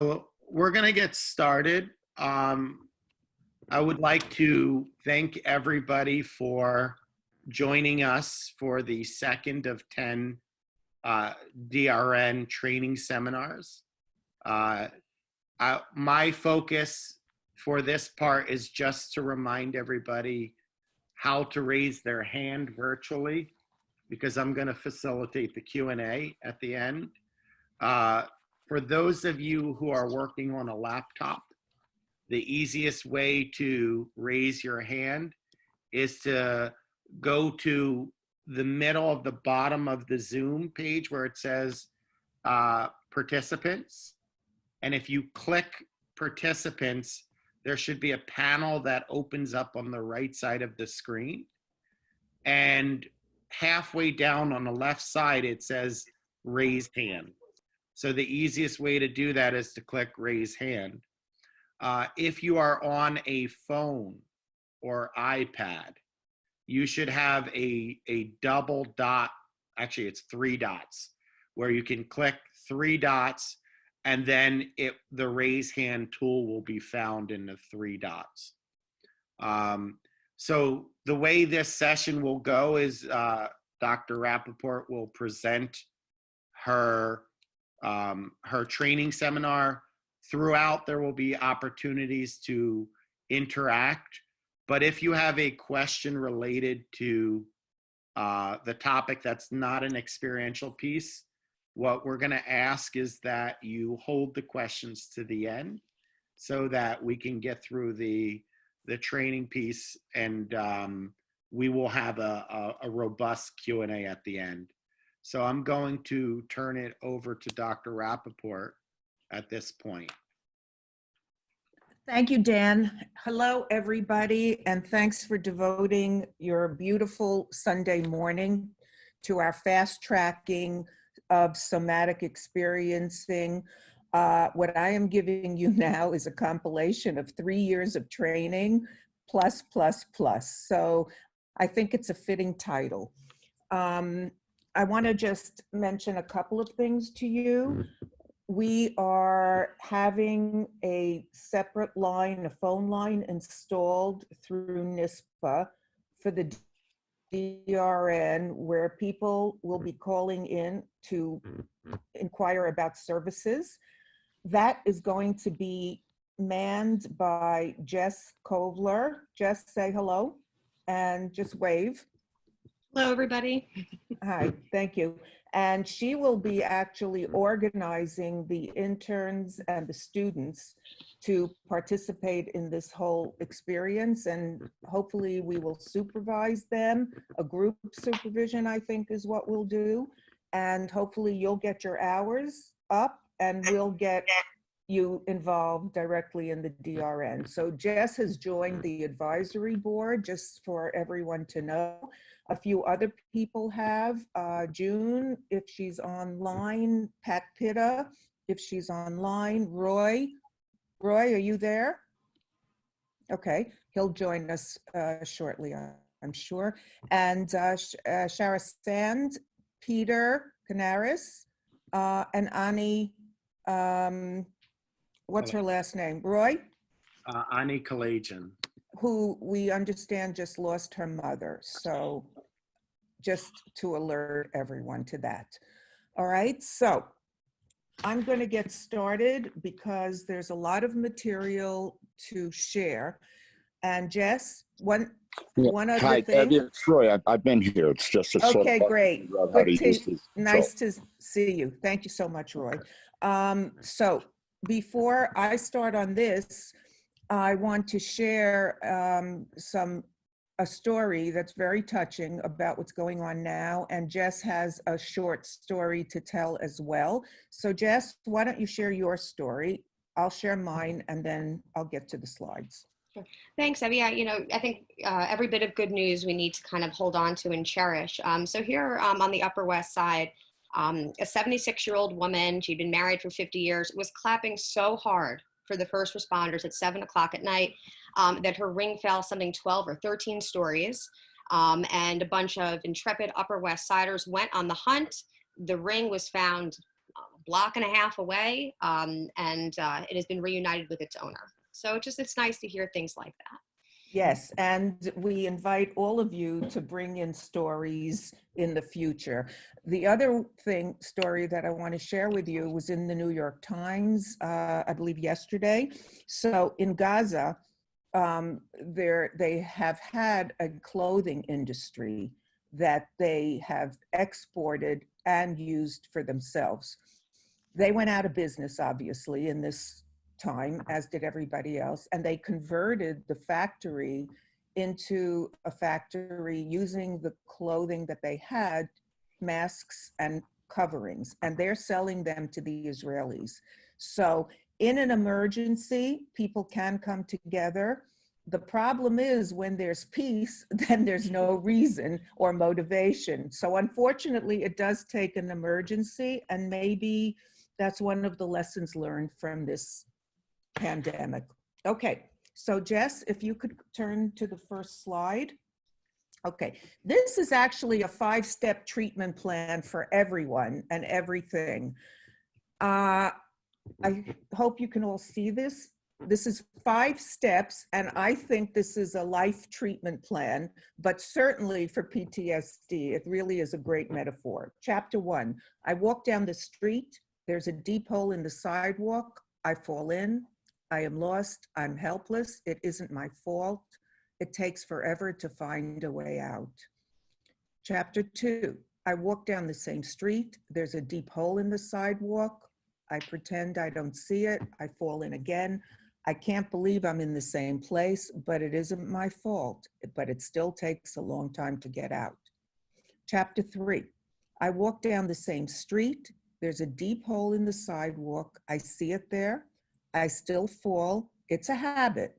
Well, we're going to get started. I would like to thank everybody for joining us for the second of 10 DRN training seminars. My focus for this part is just to remind everybody how to raise their hand virtually, because I'm going to facilitate the Q&A at the end. For those of you who are working on a laptop, the easiest way to raise your hand is to go to the middle of the bottom of the Zoom page where it says participants. And if you click participants, there should be a panel that opens up on the right side of the screen. And halfway down on the left side, it says raise hand. So the easiest way to do that is to click raise hand. If you are on a phone or iPad, you should have a double dot, actually it's 3 dots, where you can click 3 dots and then the raise hand tool will be found in the 3 dots. So the way this session will go is Dr. Rappaport will present her training seminar. Throughout, there will be opportunities to interact. But if you have a question related to the topic that's not an experiential piece, what we're going to ask is that you hold the questions to the end so that we can get through the training piece, and we will have a robust Q&A at the end. So I'm going to turn it over to Dr. Rappaport at this point. Thank you, Dan. Hello, everybody, and thanks for devoting your beautiful Sunday morning to our fast tracking of somatic experiencing. What I am giving you now is a compilation of 3 years of training, plus. So I think it's a fitting title. I want to just mention a couple of things to you. We are having a separate line, a phone line installed through NISPA for the DRN, where people will be calling in to inquire about services. That is going to be manned by Jess Kovler. Jess, say hello and just wave. Hello, everybody. Hi, thank you. And she will be actually organizing the interns and the students to participate in this whole experience, and hopefully we will supervise them. A group supervision, I think, is what we'll do. And hopefully you'll get your hours up and we'll get you involved directly in the DRN. So Jess has joined the advisory board, just for everyone to know. A few other people have, June, if she's online, Pat Pitta, if she's online, Roy, are you there? Okay, he'll join us shortly, I'm sure. And Shara Sand, Peter Canaris, and Ani, what's her last name? Roy? Ani Kalajian, who we understand just lost her mother. So just to alert everyone to that. All right, so I'm going to get started because there's a lot of material to share. And Jess, one other Hi, thing. it's Troy. I've been here. It's just a sort Okay, of great. Nice to see you. Thank you so much, Roy. So before I start on this, I want to share a story that's very touching about what's going on now, and Jess has a short story to tell as well. So Jess, why don't you share your story? I'll share mine, and then I'll get to the slides. Sure. Thanks, Abby. Yeah, I think every bit of good news we need to kind of hold on to and cherish. So here on the Upper West Side, a 76-year-old woman, she'd been married for 50 years, was clapping so hard for the first responders at 7 o'clock at night that her ring fell something 12 or 13 stories. And a bunch of intrepid Upper West Siders went on the hunt. The ring was found block and a half away, and it has been reunited with its owner. So it's nice to hear things like that. Yes, and we invite all of you to bring in stories in the future. The other story that I want to share with you was in the New York Times, I believe yesterday. So in Gaza, they have had a clothing industry that they have exported and used for themselves. They went out of business, obviously, in this time, as did everybody else, and they converted the factory into a factory using the clothing that they had, masks and coverings, and they're selling them to the Israelis. So in an emergency, people can come together. The problem is when there's peace, then there's no reason or motivation. So unfortunately, it does take an emergency, and maybe that's one of the lessons learned from this pandemic. Okay, so Jess, if you could turn to the first slide. Okay, this is actually a 5-step treatment plan for everyone and everything. I hope you can all see this. This is 5 steps, and I think this is a life treatment plan, but certainly for PTSD, it really is a great metaphor. Chapter 1, I walk down the street, there's a deep hole in the sidewalk, I fall in, I am lost, I'm helpless, it isn't my fault, it takes forever to find a way out. Chapter 2, I walk down the same street, there's a deep hole in the sidewalk, I pretend I don't see it, I fall in again, I can't believe I'm in the same place, but it isn't my fault, but it still takes a long time to get out. Chapter 3, I walk down the same street, there's a deep hole in the sidewalk, I see it there, I still fall, it's a habit,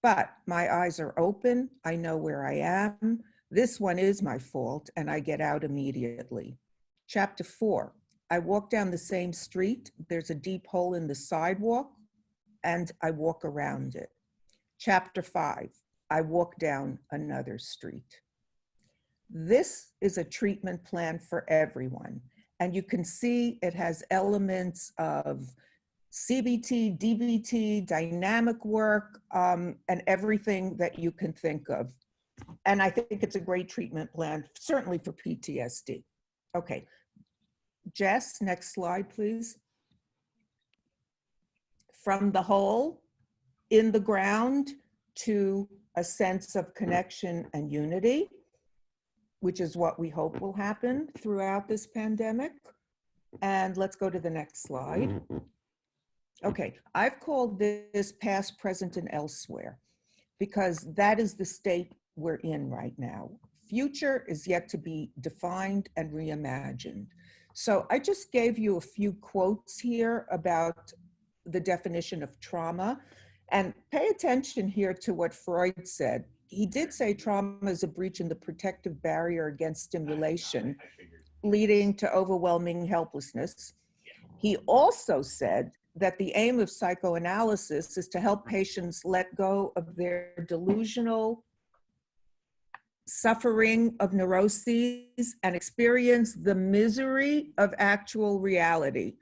but my eyes are open, I know where I am, this one is my fault, and I get out immediately. Chapter 4, I walk down the same street, there's a deep hole in the sidewalk, and I walk around it. Chapter 5, I walk down another street. This is a treatment plan for everyone, and you can see it has elements of CBT, DBT, dynamic work, and everything that you can think of. And I think it's a great treatment plan, certainly for PTSD. Okay, Jess, next slide, please. From the hole in the ground to a sense of connection and unity, which is what we hope will happen throughout this pandemic. And let's go to the next slide. Okay, I've called this past, present, and elsewhere because that is the state we're in right now. Future is yet to be defined and reimagined. So I just gave you a few quotes here about the definition of trauma, and pay attention here to what Freud said. He did say trauma is a breach in the protective barrier against stimulation, leading to overwhelming helplessness. He also said that the aim of psychoanalysis is to help patients let go of their delusional suffering of neuroses and experience the misery of actual reality.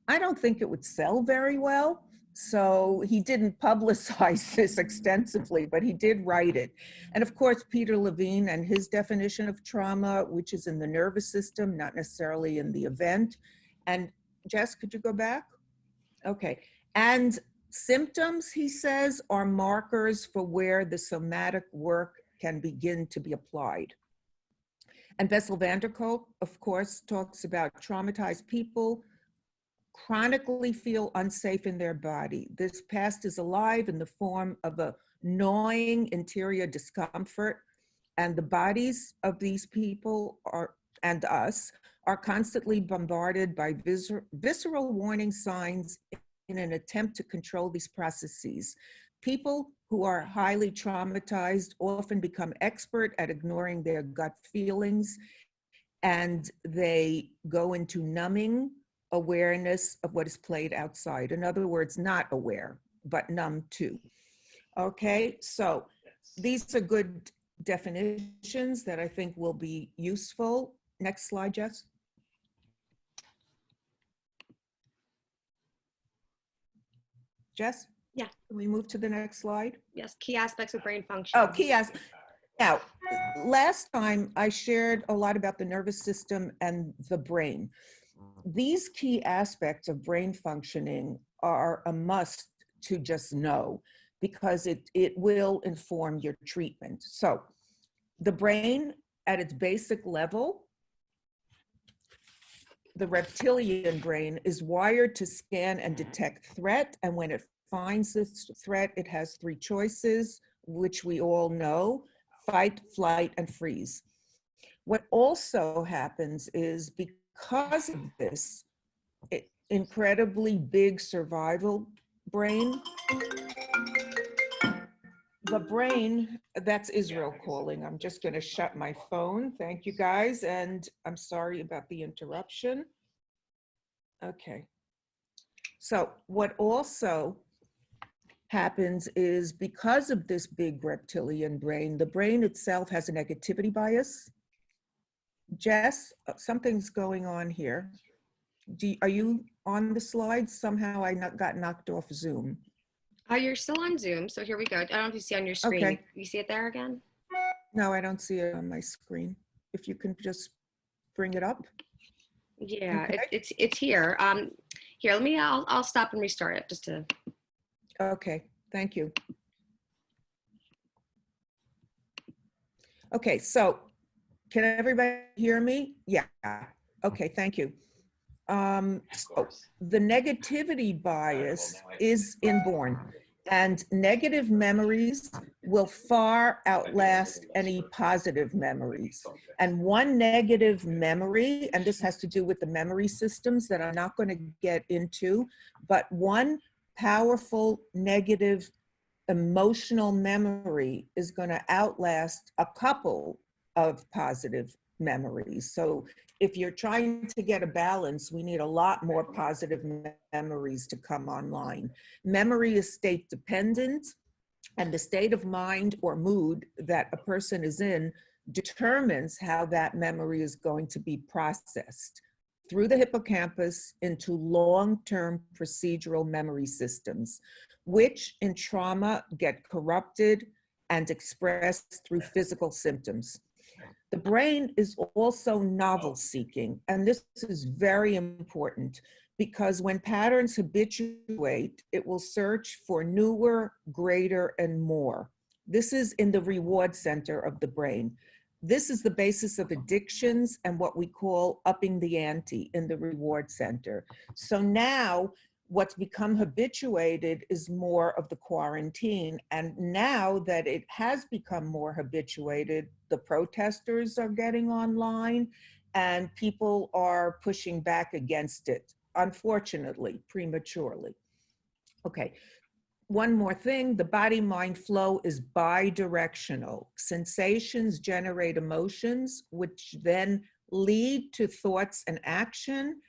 I don't think it would sell very well, so he didn't publicize this extensively, but he did write it. And of course, Peter Levine and his definition of trauma, which is in the nervous system, not necessarily in the event. And Jess, could you go back? Okay. And symptoms, he says, are markers for where the somatic work can begin to be applied. And Bessel van der Kolk, of course, talks about traumatized people chronically feel unsafe in their body. This past is alive in the form of a gnawing interior discomfort, and the bodies of these people and us are constantly bombarded by visceral warning signs in an attempt to control these processes. People who are highly traumatized often become expert at ignoring their gut feelings, and they go into numbing awareness of what is played outside. In other words, not aware, but numb too. Okay, so these are good definitions that I think will be useful. Next slide, Jess. Jess? Yeah. Can we move to the next slide? Yes, key aspects of brain function. Oh, now, last time I shared a lot about the nervous system and the brain. These key aspects of brain functioning are a must to just know because it will inform your treatment. So the brain at its basic level, the reptilian brain is wired to scan and detect threat. And when it finds this threat, it has three choices, which we all know: fight, flight, and freeze. What also happens is because of this incredibly big survival brain, the brain, that's Israel calling. I'm just going to shut my phone. Thank you guys. And I'm sorry about the interruption. Okay. So what also happens is because of this big reptilian brain, the brain itself has a negativity bias. Jess, something's going on here. Are you on the slides? Somehow I got knocked off Zoom. You're still on Zoom, so here we go. I don't know if you see on your screen. Okay. You see it there again? No, I don't see it on my screen. If you can just bring it up. Yeah, Okay. it's here. Here, I'll stop and restart it just to. Okay, thank you. Okay, so can everybody hear me? Yeah. Okay, thank you. So the negativity bias is inborn, and negative memories will far outlast any positive memories. And one negative memory, and this has to do with the memory systems that I'm not going to get into, but one powerful negative emotional memory is going to outlast a couple of positive memories. So if you're trying to get a balance, we need a lot more positive memories to come online. Memory is state dependent, and the state of mind or mood that a person is in determines how that memory is going to be processed through the hippocampus into long-term procedural memory systems, which in trauma get corrupted and expressed through physical symptoms. The brain is also novel seeking, and this is very important because when patterns habituate, it will search for newer, greater, and more. This is in the reward center of the brain. This is the basis of addictions and what we call upping the ante in the reward center. So now what's become habituated is more of the quarantine. And now that it has become more habituated, the protesters are getting online and people are pushing back against it, unfortunately, prematurely. Okay. One more thing, the body-mind flow is bidirectional. Sensations generate emotions, which then lead to thoughts and action.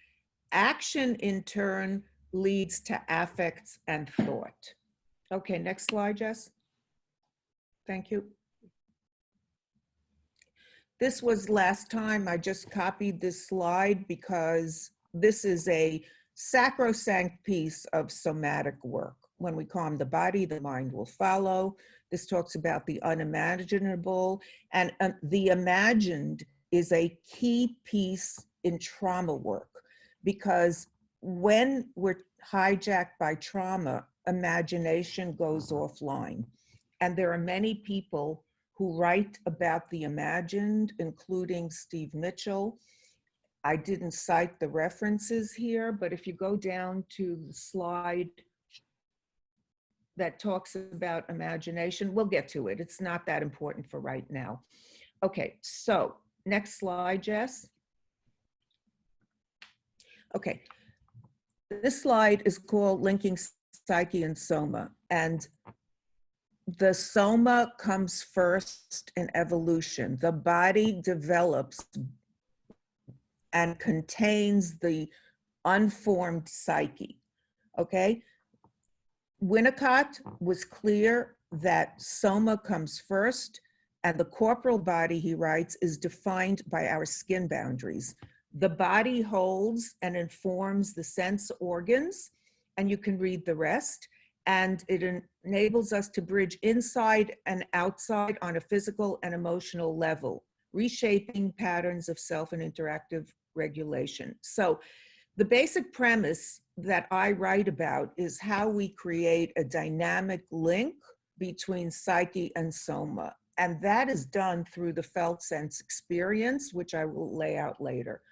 Action, in turn, leads to affects and thought. Okay, next slide, Jess. Thank you. This was last time. I just copied this slide because this is a sacrosanct piece of somatic work. When we calm the body, the mind will follow. This talks about the unimaginable, and the imagined is a key piece in trauma work because when we're hijacked by trauma, imagination goes offline. And there are many people who write about the imagined, including Steve Mitchell. I didn't cite the references here, but if you go down to the slide that talks about imagination, we'll get to it. It's not that important for right now. Okay, so next slide, Jess. Okay, this slide is called Linking Psyche and Soma, and the soma comes first in evolution. The body develops and contains the unformed psyche, okay? Winnicott was clear that soma comes first, and the corporal body, he writes, is defined by our skin boundaries. The body holds and informs the sense organs, and you can read the rest. and it enables us to bridge inside and outside on a physical and emotional level, reshaping patterns of self and interactive regulation. So the basic premise that I write about is how we create a dynamic link between psyche and soma. And that is done through the felt sense experience, which I will lay out later.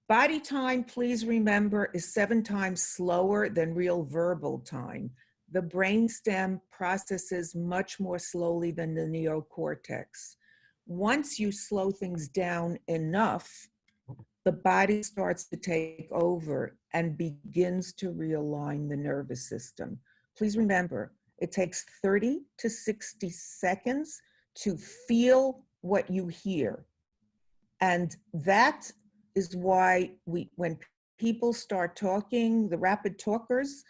Body time, please remember, is 7 times slower than real verbal time. The brainstem processes much more slowly than the neocortex. Once you slow things down enough, the body starts to take over and begins to realign the nervous system. Please remember, it takes 30 to 60 seconds to feel what you hear. And that is why when people start talking, the rapid talkers,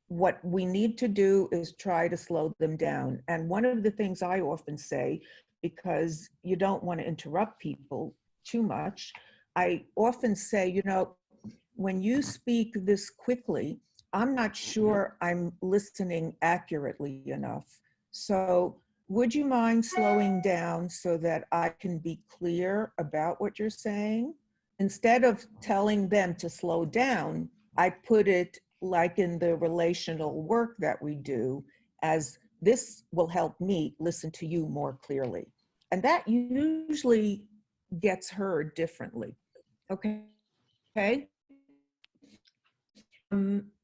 what we need to do is try to slow them down. And one of the things I often say, because you don't want to interrupt people too much, I often say, you know, when you speak this quickly, I'm not sure I'm listening accurately enough. So would you mind slowing down so that I can be clear about what you're saying? Instead of telling them to slow down, I put it like in the relational work that we do, as this will help me listen to you more clearly. And that usually gets heard differently. Okay.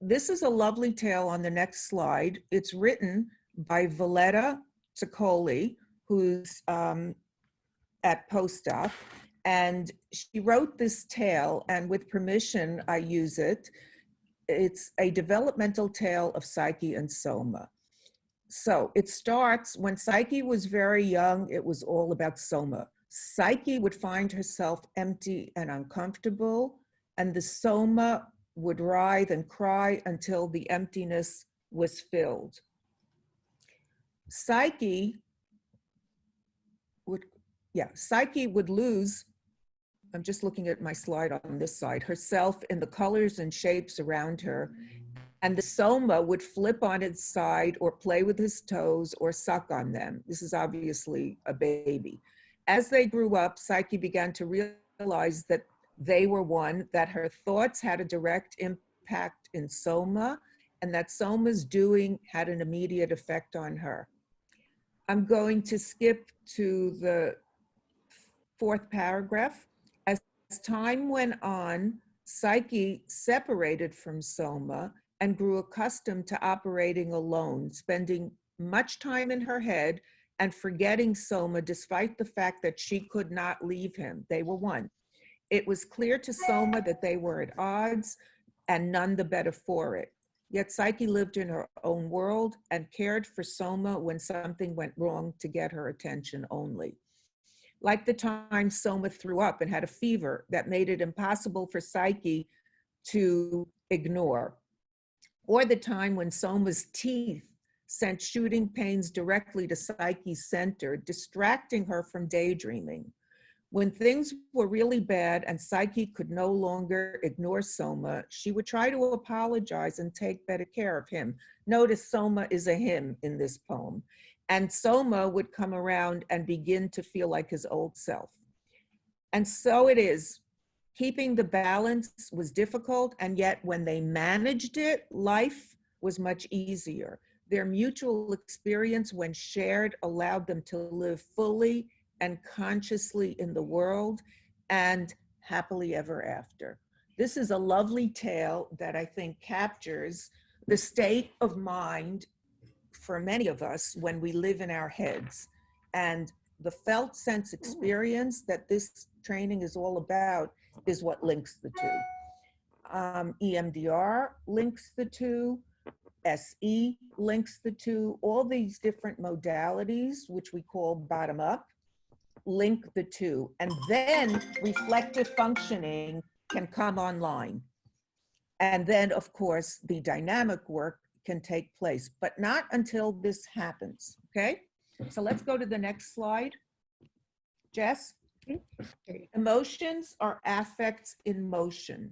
This is a lovely tale on the next slide. It's written by Valletta Ciccoli, who's at postdoc, and she wrote this tale, and with permission, I use it. It's a developmental tale of Psyche and Soma. So it starts when Psyche was very young, it was all about Soma. Psyche would find herself empty and uncomfortable, and the Soma would writhe and cry until the emptiness was filled. Psyche would lose, I'm just looking at my slide on this side, herself in the colors and shapes around her, and the Soma would flip on its side or play with his toes or suck on them. This is obviously a baby. As they grew up, Psyche began to realize that they were one, that her thoughts had a direct impact in Soma, and that Soma's doing had an immediate effect on her. I'm going to skip to the 4th paragraph. As time went on, Psyche separated from Soma and grew accustomed to operating alone, spending much time in her head and forgetting Soma despite the fact that she could not leave him. They were one. It was clear to Soma that they were at odds and none the better for it. Yet Psyche lived in her own world and cared for Soma when something went wrong to get her attention only. Like the time Soma threw up and had a fever that made it impossible for Psyche to ignore. Or the time when Soma's teeth sent shooting pains directly to Psyche's center, distracting her from daydreaming. When things were really bad and Psyche could no longer ignore Soma, she would try to apologize and take better care of him. Notice Soma is a him in this poem. And Soma would come around and begin to feel like his old self. And so it is. Keeping the balance was difficult, and yet when they managed it, life was much easier. Their mutual experience, when shared, allowed them to live fully and consciously in the world and happily ever after. This is a lovely tale that I think captures the state of mind for many of us when we live in our heads. And the felt sense experience that this training is all about is what links the two. EMDR links the two, SE links the two, all these different modalities, which we call bottom up, link the two. And then reflective functioning can come online. And then, of course, the dynamic work can take place, but not until this happens, okay? So let's go to the next slide. Jess? Emotions are affects in motion.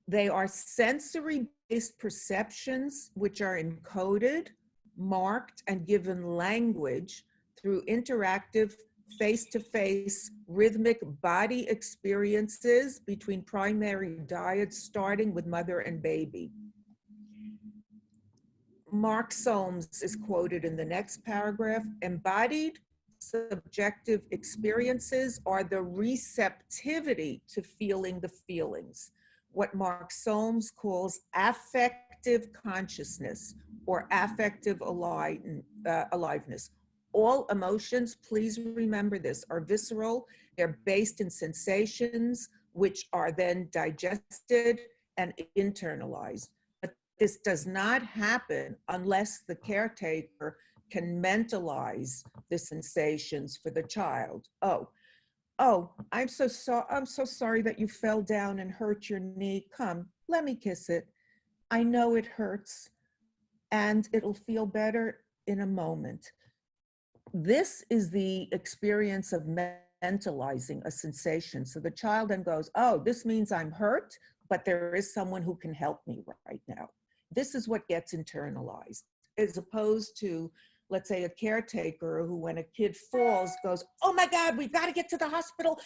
They are sensory trauma-based perceptions, which are encoded, marked, and given language through interactive, face-to-face, rhythmic body experiences between primary diets, starting with mother and baby. Mark Solms is quoted in the next paragraph. Embodied subjective experiences are the receptivity to feeling the feelings, what Mark Solms calls affective consciousness or affective aliveness. All emotions, please remember this, are visceral. They're based in sensations, which are then digested and internalized. But this does not happen unless the caretaker can mentalize the sensations for the child. Oh, I'm so sorry that you fell down and hurt your knee. Come, let me kiss it. I know it hurts and it'll feel better in a moment. This is the experience of mentalizing a sensation. So the child then goes, oh, this means I'm hurt, but there is someone who can help me right now. This is what gets internalized, as opposed to, let's say, a caretaker who, when a kid falls, goes, oh my God, we've got to get to the hospital.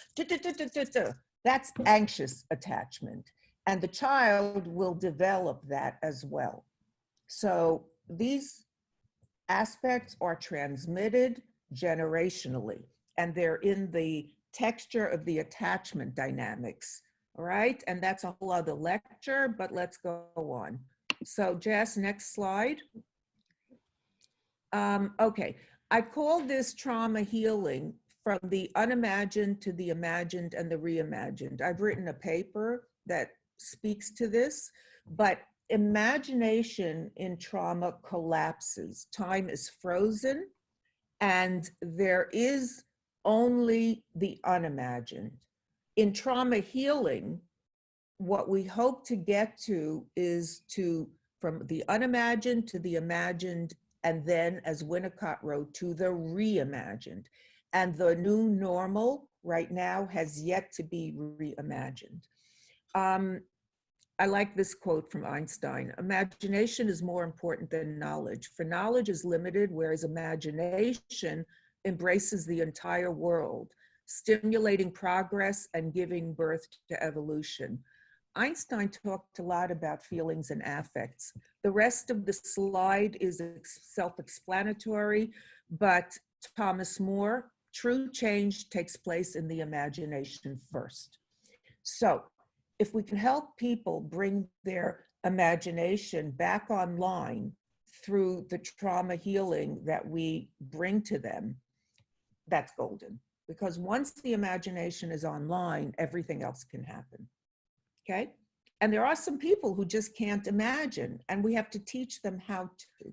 That's anxious attachment. And the child will develop that as well. So these aspects are transmitted generationally, and they're in the texture of the attachment dynamics, all right? And that's a whole other lecture, but let's go on. So Jess, next slide. Okay, I call this trauma healing from the unimagined to the imagined and the reimagined. I've written a paper that speaks to this, but imagination in trauma collapses. Time is frozen and there is only the unimagined. In trauma healing, what we hope to get to is from the unimagined to the imagined, and then, as Winnicott wrote, to the reimagined. And the new normal right now has yet to be reimagined. I like this quote from Einstein: imagination is more important than knowledge, for knowledge is limited, whereas imagination embraces the entire world, stimulating progress and giving birth to evolution. Einstein talked a lot about feelings and affects. The rest of the slide is self-explanatory, but Thomas More, true change takes place in the imagination first. So if we can help people bring their imagination back online through the trauma healing that we bring to them, that's golden. Because once the imagination is online, everything else can happen. Okay? And there are some people who just can't imagine, and we have to teach them how to.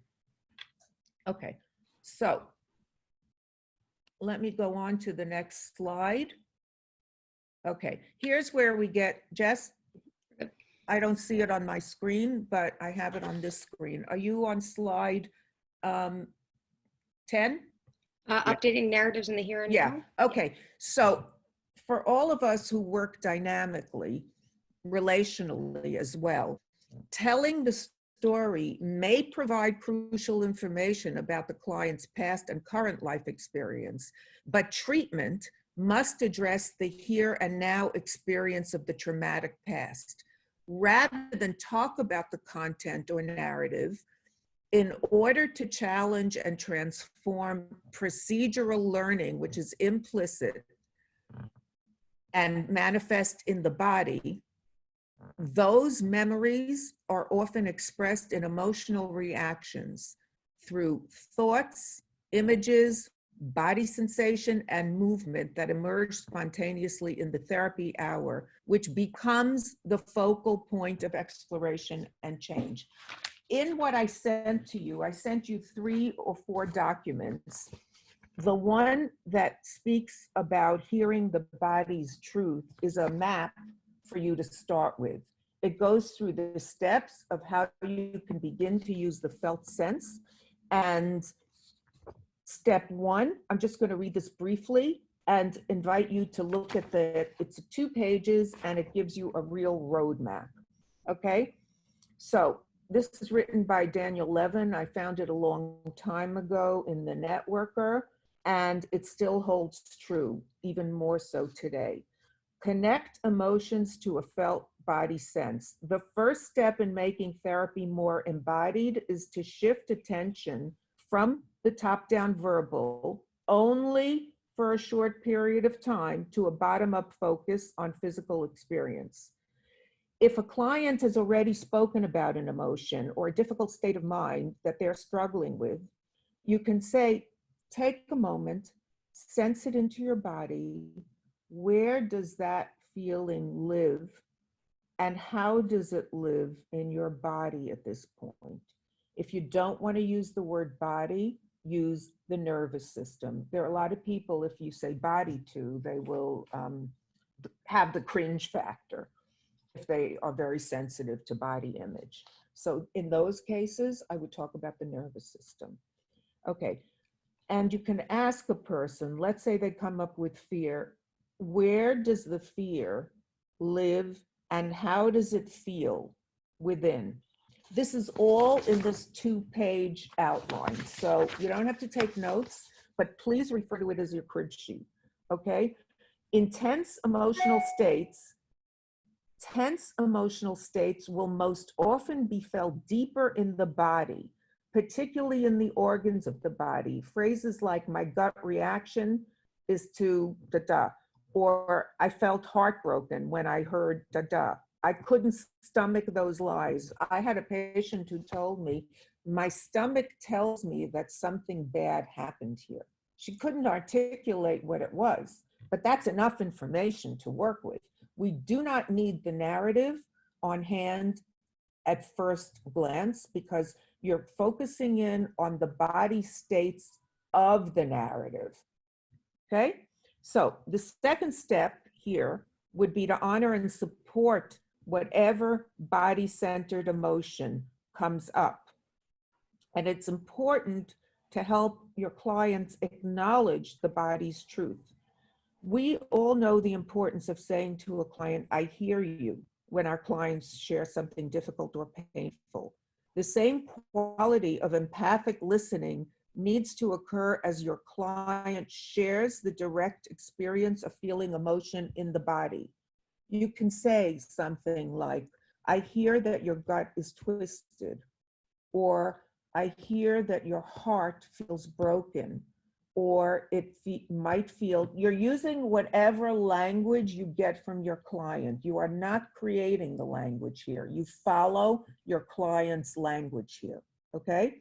Okay, so let me go on to the next slide. Okay, here's where we get, Jess, I don't see it on my screen, but I have it on this screen. Are you on slide 10? Updating narratives in the here and now. Okay, so for all of us who work dynamically, relationally as well, telling the story may provide crucial information about the client's past and current life experience, but treatment must address the here and now experience of the traumatic past. Rather than talk about the content or narrative, in order to challenge and transform procedural learning, which is implicit and manifest in the body, those memories are often expressed in emotional reactions through thoughts, images, body sensation, and movement that emerge spontaneously in the therapy hour, which becomes the focal point of exploration and change. In what I sent to you, I sent you 3 or 4 documents. The one that speaks about hearing the body's truth is a map for you to start with. It goes through the steps of how you can begin to use the felt sense. And step 1, I'm just going to read this briefly and invite you to look at it's 2 pages and it gives you a real roadmap. Okay? So this is written by Daniel Levin. I found it a long time ago in the Networker, and it still holds true, even more so today. Connect emotions to a felt body sense. The first step in making therapy more embodied is to shift attention from the top-down verbal only for a short period of time to a bottom-up focus on physical experience. If a client has already spoken about an emotion or a difficult state of mind that they're struggling with, you can say, take a moment, sense it into your body. Where does that feeling live? And how does it live in your body at this point? If you don't want to use the word body, use the nervous system. There are a lot of people, if you say body to, they will have the cringe factor if they are very sensitive to body image. So in those cases, I would talk about the nervous system. Okay, and you can ask a person, let's say they come up with fear, where does the fear live and how does it feel within? This is all in this 2-page outline. So you don't have to take notes, but please refer to it as your crib sheet, okay? Tense emotional states will most often be felt deeper in the body, particularly in the organs of the body. Phrases like my gut reaction is to da-da, or I felt heartbroken when I heard da-da. I couldn't stomach those lies. I had a patient who told me, my stomach tells me that something bad happened here. She couldn't articulate what it was, but that's enough information to work with. We do not need the narrative on hand at first glance because you're focusing in on the body states of the narrative, okay? So the second step here would be to honor and support whatever body-centered emotion comes up. And it's important to help your clients acknowledge the body's truth. We all know the importance of saying to a client, I hear you, when our clients share something difficult or painful. The same quality of empathic listening needs to occur as your client shares the direct experience of feeling emotion in the body. You can say something like, I hear that your gut is twisted, or I hear that your heart feels broken, or it might feel, you're using whatever language you get from your client. You are not creating the language here. You follow your client's language here, okay?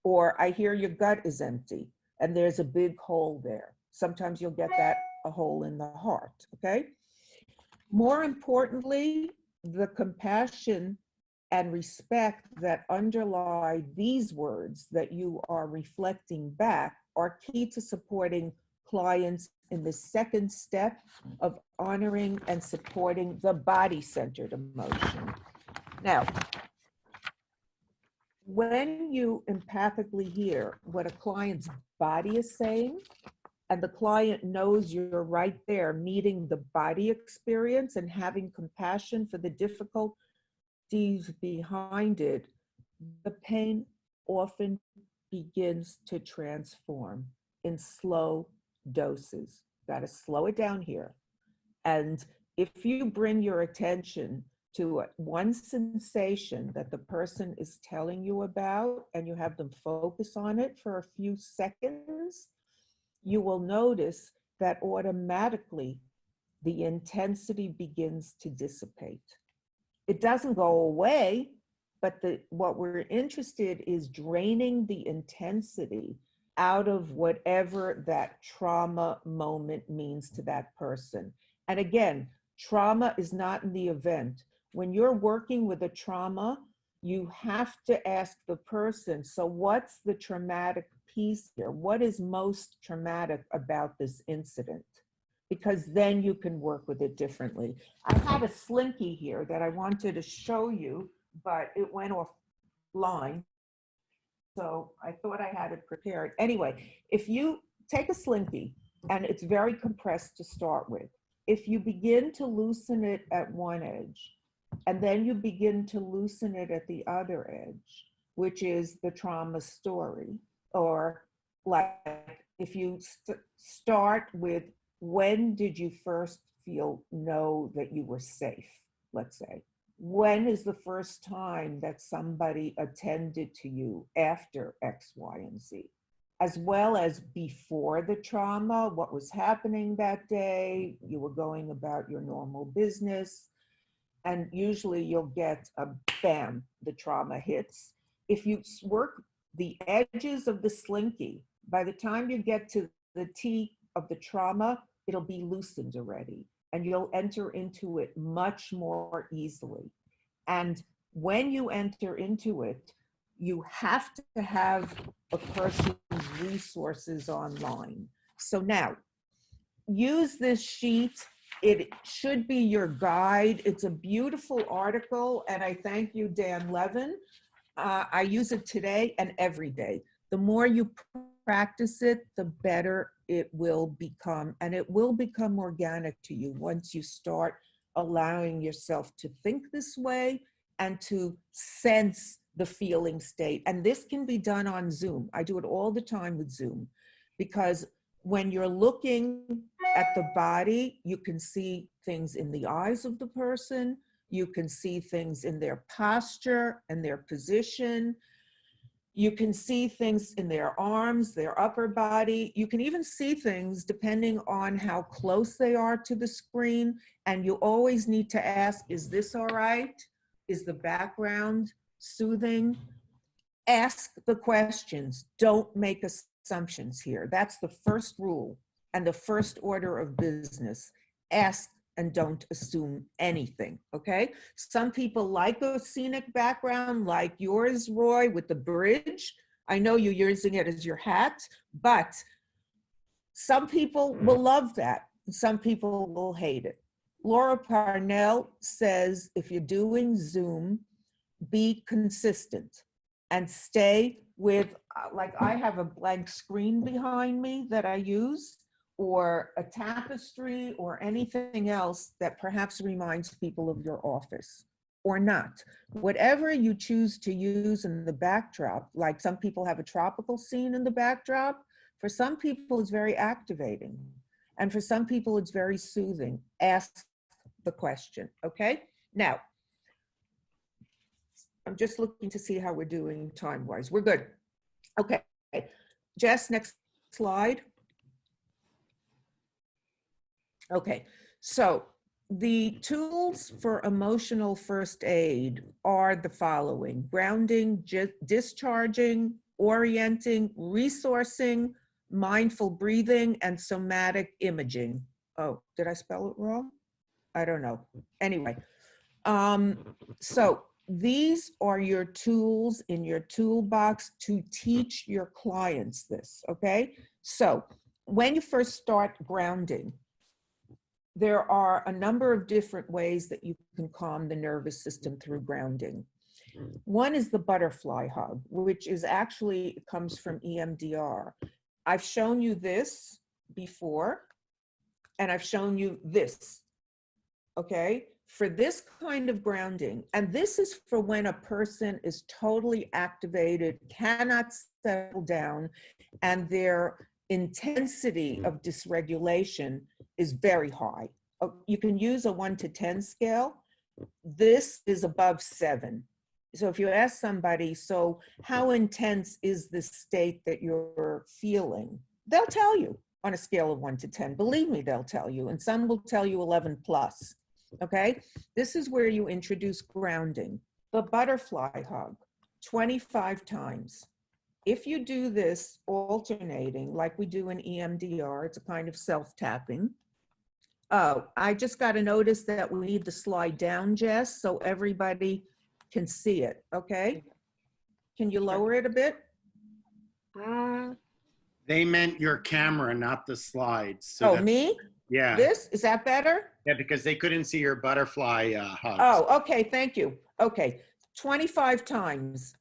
Or I hear your gut is empty and there's a big hole there. Sometimes you'll get that, a hole in the heart, okay? More importantly, the compassion and respect that underlie these words that you are reflecting back are key to supporting clients in the second step of honoring and supporting the body-centered emotion. Now, when you empathically hear what a client's body is saying, and the client knows you're right there meeting the body experience and having compassion for the difficulties behind it, the pain often begins to transform in slow doses. Got to slow it down here. And if you bring your attention to one sensation that the person is telling you about and you have them focus on it for a few seconds, you will notice that automatically the intensity begins to dissipate. It doesn't go away, but what we're interested is draining the intensity out of whatever that trauma moment means to that person. And again, trauma is not in the event. When you're working with a trauma, you have to ask the person, so what's the traumatic piece here? What is most traumatic about this incident? Because then you can work with it differently. I had a slinky here that I wanted to show you, but it went offline. So I thought I had it prepared. Anyway, if you take a slinky, and it's very compressed to start with, if you begin to loosen it at one edge And then you begin to loosen it at the other edge, which is the trauma story. Or like if you start with, when did you first know that you were safe, let's say? When is the first time that somebody attended to you after X, Y, and Z? As well as before the trauma, what was happening that day, you were going about your normal business, and usually you'll get a bam, the trauma hits. If you work the edges of the slinky, by the time you get to the teeth of the trauma, it'll be loosened already, and you'll enter into it much more easily. And when you enter into it, you have to have a person's resources online. So now, use this sheet. It should be your guide. It's a beautiful article, and I thank you, Dan Levin. I use it today and every day. The more you practice it, the better it will become, and it will become organic to you once you start allowing yourself to think this way and to sense the feeling state. And this can be done on Zoom. I do it all the time with Zoom, because when you're looking at the body, you can see things in the eyes of the person, you can see things in their posture and their position, you can see things in their arms, their upper body. You can even see things depending on how close they are to the screen. And you always need to ask, is this all right? Is the background soothing? Ask the questions. Don't make assumptions here. That's the first rule and the first order of business. Ask and don't assume anything, okay? Some people like a scenic background like yours, Roy, with the bridge. I know you're using it as your hat, but some people will love that. Some people will hate it. Laura Parnell says, if you're doing Zoom, be consistent and stay with, like I have a blank screen behind me that I use, or a tapestry or anything else that perhaps reminds people of your office, or not. Whatever you choose to use in the backdrop, like some people have a tropical scene in the backdrop, for some people it's very activating. And for some people it's very soothing. Ask the question, okay? Now, I'm just looking to see how we're doing time-wise. We're good. Okay, Jess, next slide. Okay, so the tools for emotional first aid are the following: grounding, discharging, orienting, resourcing, mindful breathing, and somatic imaging. Oh, did I spell it wrong? I don't know. Anyway, so these are your tools in your toolbox to teach your clients this, okay? So when you first start grounding, there are a number of different ways that you can calm the nervous system through grounding. One is the butterfly hug, which is actually, it comes from EMDR. I've shown you this before, and I've shown you this, okay? For this kind of grounding, and this is for when a person is totally activated, cannot settle down, and their intensity of dysregulation is very high. You can use a 1 to 10 scale. This is above 7. So if you ask somebody, so how intense is the state that you're feeling? They'll tell you on a scale of 1 to 10. Believe me, they'll tell you. And some will tell you 11 plus. Okay? This is where you introduce grounding. The butterfly hug, 25 times. If you do this alternating, like we do in EMDR, it's a kind of self-tapping. Oh, I just got a notice that we need to slide down, Jess, so everybody can see it, okay? Can you lower it a bit? They meant your camera, not the slides. So oh, me? Yeah. This, is that better? Yeah, because they couldn't see your butterfly hugs. Oh, okay, thank you. Okay, 25 times.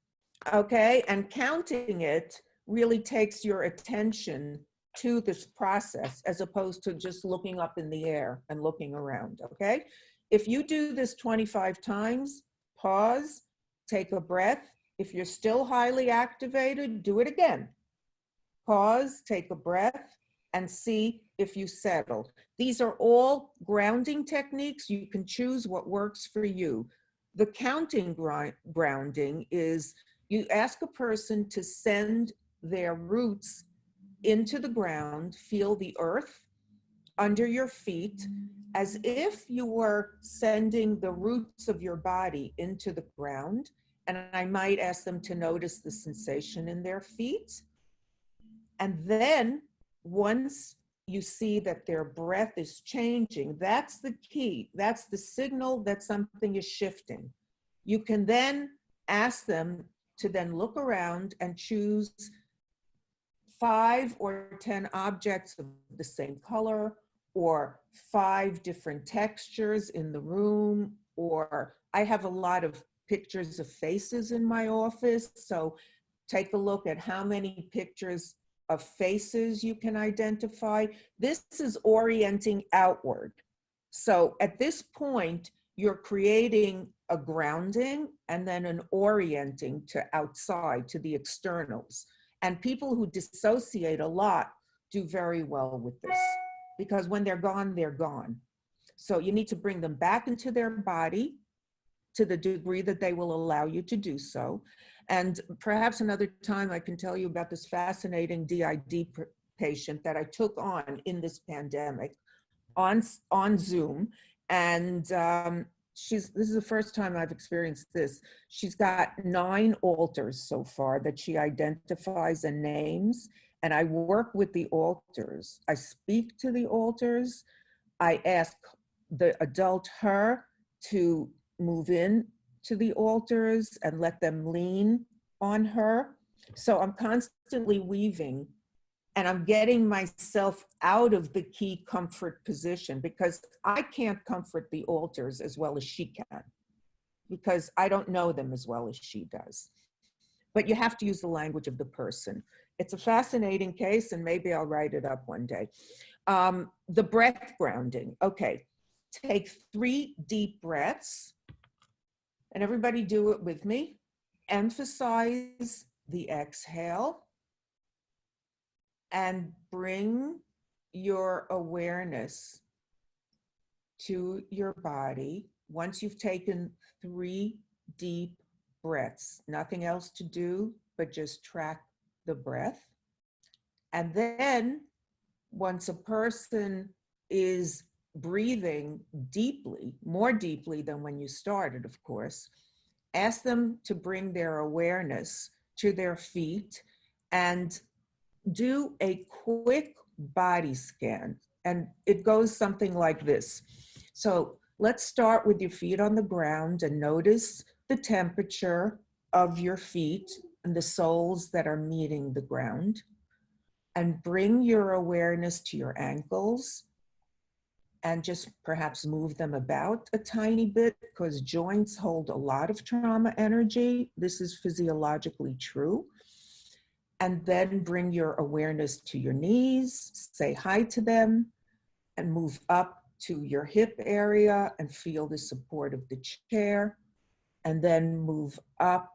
Okay, and counting it really takes your attention to this process as opposed to just looking up in the air and looking around, okay? If you do this 25 times, pause, take a breath. If you're still highly activated, do it again. Pause, take a breath, and see if you settle. These are all grounding techniques. You can choose what works for you. The counting grounding is you ask a person to send their roots into the ground, feel the earth under your feet, as if you were sending the roots of your body into the ground. And I might ask them to notice the sensation in their feet. And then once you see that their breath is changing, that's the key. That's the signal that something is shifting. You can then ask them to then look around and choose 5 or 10 objects of the same color, or 5 different textures in the room, or I have a lot of pictures of faces in my office. So take a look at how many pictures of faces you can identify. This is orienting outward. So at this point, you're creating a grounding and then an orienting to outside, to the externals. And people who dissociate a lot do very well with this, because when they're gone, they're gone. So you need to bring them back into their body to the degree that they will allow you to do so. And perhaps another time I can tell you about this fascinating DID patient that I took on in this pandemic on Zoom. And this is the first time I've experienced this. She's got 9 altars so far that she identifies and names. And I work with the altars. I speak to the altars. I ask the adult her to move in to the altars and let them lean on her. So I'm constantly weaving, and I'm getting myself out of the key comfort position, because I can't comfort the altars as well as she can, because I don't know them as well as she does. But you have to use the language of the person. It's a fascinating case, and maybe I'll write it up one day. The breath grounding. Okay, take 3 deep breaths, and everybody do it with me. Emphasize the exhale and bring your awareness to your body once you've taken 3 deep breaths. Nothing else to do but just track the breath. And then once a person is breathing deeply, more deeply than when you started, of course, ask them to bring their awareness to their feet and do a quick body scan. And it goes something like this. So let's start with your feet on the ground and notice the temperature of your feet and the soles that are meeting the ground. And bring your awareness to your ankles and just perhaps move them about a tiny bit, because joints hold a lot of trauma energy. This is physiologically true. And then bring your awareness to your knees, say hi to them, and move up to your hip area and feel the support of the chair. And then move up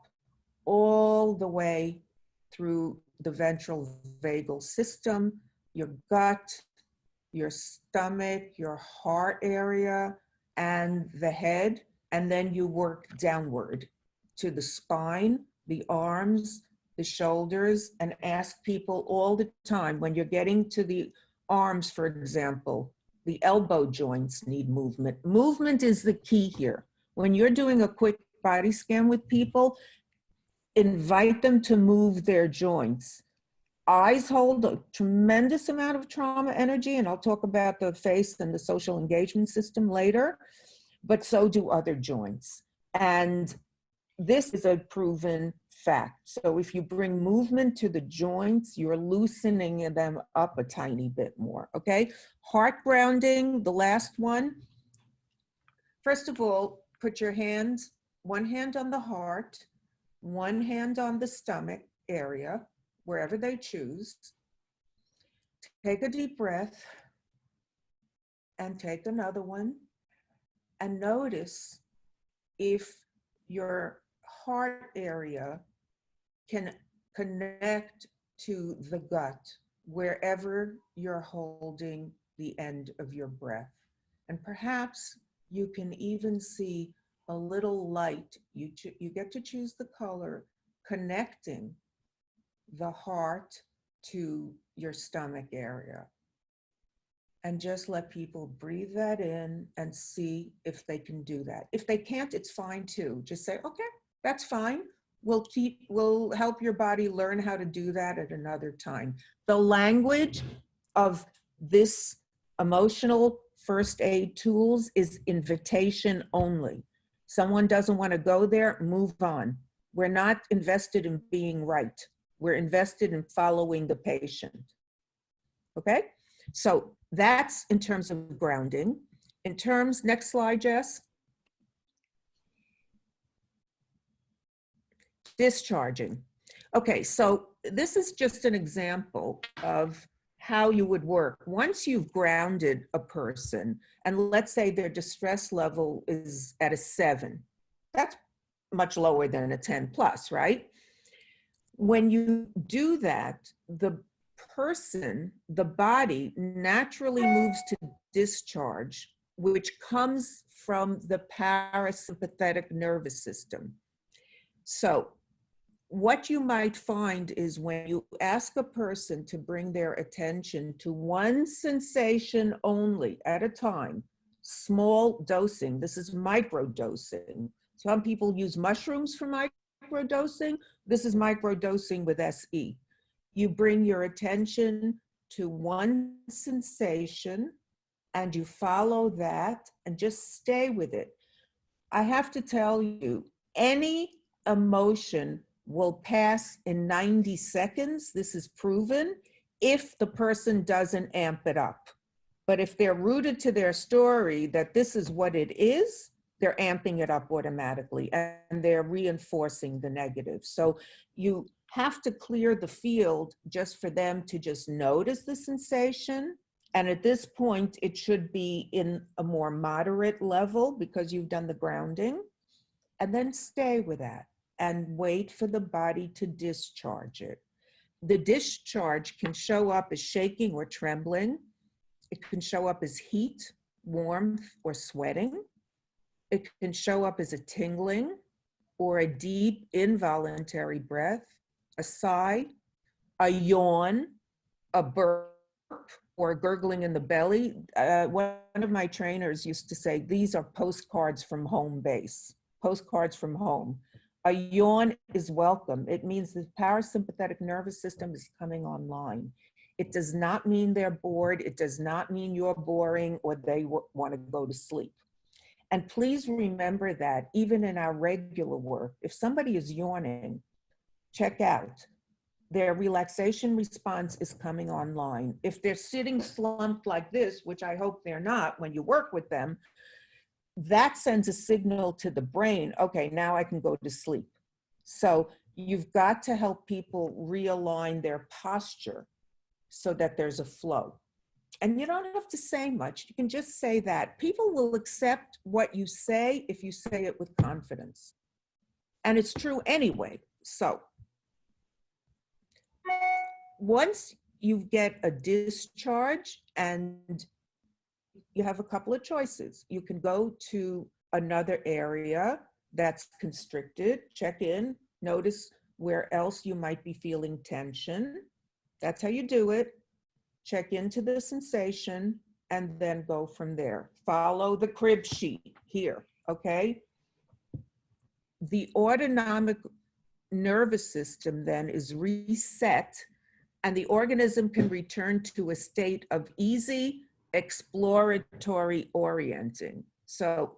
all the way through the ventral vagal system, your gut, your stomach, your heart area, and the head. And then you work downward to the spine, the arms, the shoulders, and ask people all the time, when you're getting to the arms, for example, the elbow joints need movement. Movement is the key here. When you're doing a quick body scan with people, invite them to move their joints. Eyes hold a tremendous amount of trauma energy, and I'll talk about the face and the social engagement system later, but so do other joints. And this is a proven fact. So if you bring movement to the joints, you're loosening them up a tiny bit more, okay? Heart grounding, the last one. First of all, put your hands, one hand on the heart, one hand on the stomach area, wherever they choose. Take a deep breath and take another one. and notice if your heart area can connect to the gut wherever you're holding the end of your breath. And perhaps you can even see a little light. You get to choose the color, connecting the heart to your stomach area. And just let people breathe that in and see if they can do that. If they can't, it's fine too. Just say, okay, that's fine. We'll help your body learn how to do that at another time. The language of this emotional first aid tools is invitation only. Someone doesn't want to go there, move on. We're not invested in being right. We're invested in following the patient. Okay? So that's in terms of grounding. In terms, next slide, Jess. Discharging. Okay, so this is just an example of how you would work. Once you've grounded a person, and let's say their distress level is at a 7, that's much lower than a 10 plus, right? When you do that, the person, the body naturally moves to discharge, which comes from the parasympathetic nervous system. So what you might find is when you ask a person to bring their attention to one sensation only at a time, small dosing, this is micro dosing. Some people use mushrooms for micro dosing. This is micro dosing with SE. You bring your attention to one sensation and you follow that and just stay with it. I have to tell you, any emotion will pass in 90 seconds. This is proven if the person doesn't amp it up. But if they're rooted to their story that this is what it is, they're amping it up automatically and they're reinforcing the negative. So you have to clear the field just for them to just notice the sensation. And at this point, it should be in a more moderate level because you've done the grounding. And then stay with that and wait for the body to discharge it. The discharge can show up as shaking or trembling. It can show up as heat, warmth, or sweating. It can show up as a tingling or a deep involuntary breath, a sigh, a yawn, a burp, or gurgling in the belly. One of my trainers used to say, these are postcards from home base, postcards from home. A yawn is welcome. It means the parasympathetic nervous system is coming online. It does not mean they're bored. It does not mean you're boring or they want to go to sleep. And please remember that even in our regular work, if somebody is yawning, check out. Their relaxation response is coming online. If they're sitting slumped like this, which I hope they're not when you work with them, that sends a signal to the brain, okay, now I can go to sleep. So you've got to help people realign their posture so that there's a flow. And you don't have to say much. You can just say that. People will accept what you say if you say it with confidence. And it's true anyway. So once you get a discharge and you have a couple of choices. You can go to another area that's constricted, check in, notice where else you might be feeling tension. That's how you do it. Check into the sensation and then go from there. Follow the crib sheet here, okay? The autonomic nervous system then is reset and the organism can return to a state of easy, exploratory orienting. So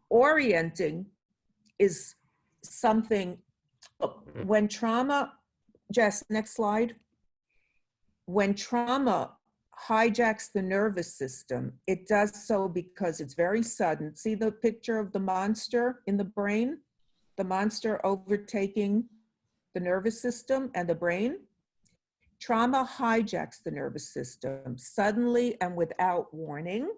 orienting is something, when trauma, Jess, next slide. When trauma hijacks the nervous system, it does so because it's very sudden. See the picture of the monster in the brain? The monster overtaking the nervous system and the brain? Trauma hijacks the nervous system suddenly and without warning.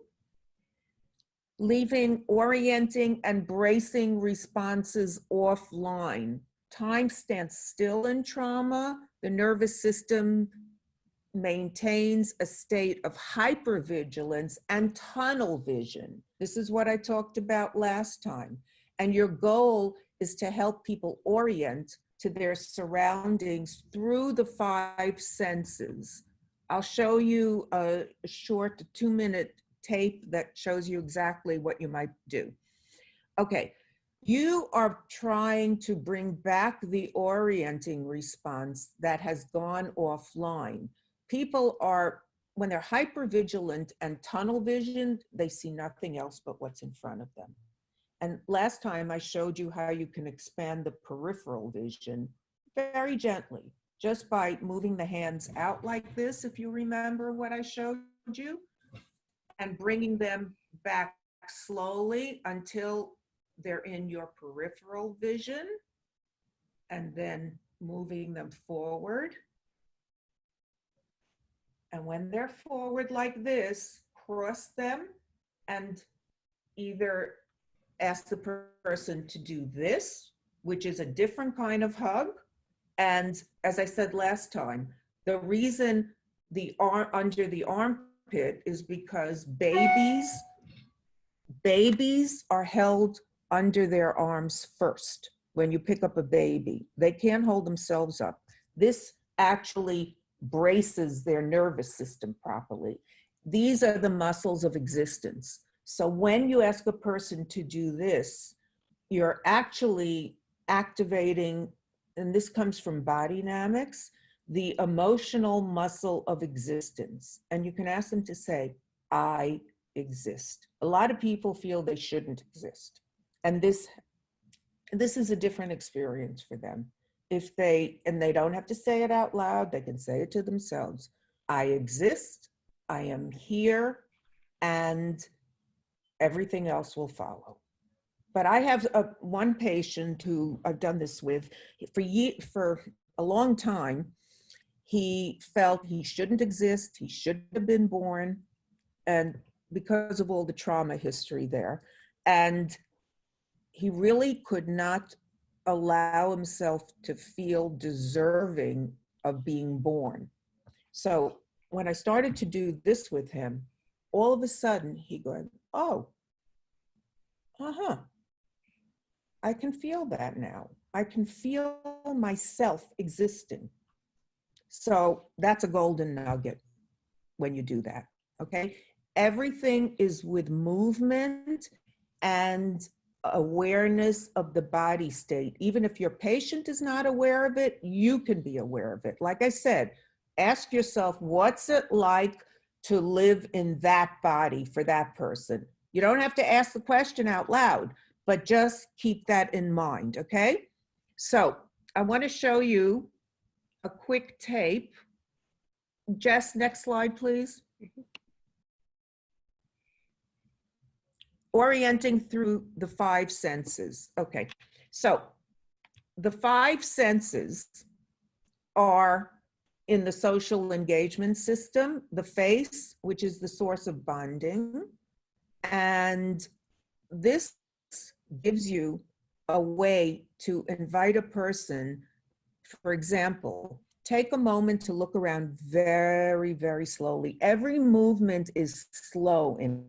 leaving orienting and bracing responses offline. Time stands still in trauma. The nervous system maintains a state of hypervigilance and tunnel vision. This is what I talked about last time. And your goal is to help people orient to their surroundings through the 5 senses. I'll show you a short 2-minute tape that shows you exactly what you might do. Okay, you are trying to bring back the orienting response that has gone offline. People are, when they're hypervigilant and tunnel visioned, they see nothing else but what's in front of them. And last time I showed you how you can expand the peripheral vision very gently, just by moving the hands out like this, if you remember what I showed you, and bringing them back slowly until they're in your peripheral vision, and then moving them forward. And when they're forward like this, cross them and either ask the person to do this, which is a different kind of hug. And as I said last time, the reason the arm under the armpit is because babies are held under their arms first. When you pick up a baby, they can't hold themselves up. This actually braces their nervous system properly. These are the muscles of existence. So when you ask a person to do this, you're actually activating, and this comes from body dynamics, the emotional muscle of existence. And you can ask them to say, I exist. A lot of people feel they shouldn't exist. And this is a different experience for them. And they don't have to say it out loud, they can say it to themselves. I exist, I am here, and everything else will follow. But I have one patient who I've done this with for a long time. He felt he shouldn't exist, he shouldn't have been born, and because of all the trauma history there. And he really could not allow himself to feel deserving of being born. So when I started to do this with him, all of a sudden he goes, oh, I can feel that now. I can feel myself existing. So that's a golden nugget when you do that, okay? Everything is with movement and awareness of the body state. Even if your patient is not aware of it, you can be aware of it. Like I said, ask yourself, what's it like to live in that body for that person? You don't have to ask the question out loud, but just keep that in mind, okay? So I want to show you a quick tape. Jess, next slide, please. Orienting through the 5 senses. Okay, so the 5 senses are in the social engagement system, the face, which is the source of bonding. And this gives you a way to invite a person, for example, take a moment to look around very, very slowly. Every movement is slow in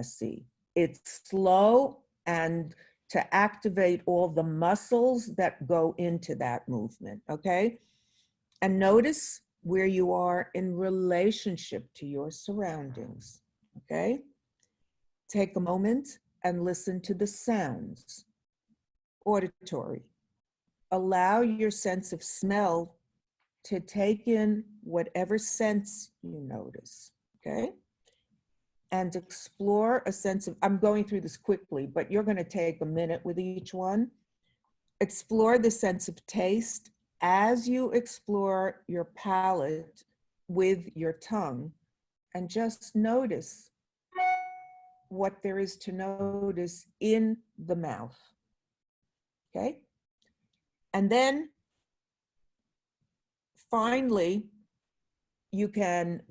SC. It's slow, and to activate all the muscles that go into that movement, okay? And notice where you are in relationship to your surroundings, okay? Take a moment and listen to the sounds. Auditory. Allow your sense of smell to take in whatever sense you notice, okay? And explore a sense of, I'm going through this quickly, but you're going to take a minute with each one. Explore the sense of taste as you explore your palate with your tongue, and just notice what there is to notice in the mouth, okay? And then finally, you can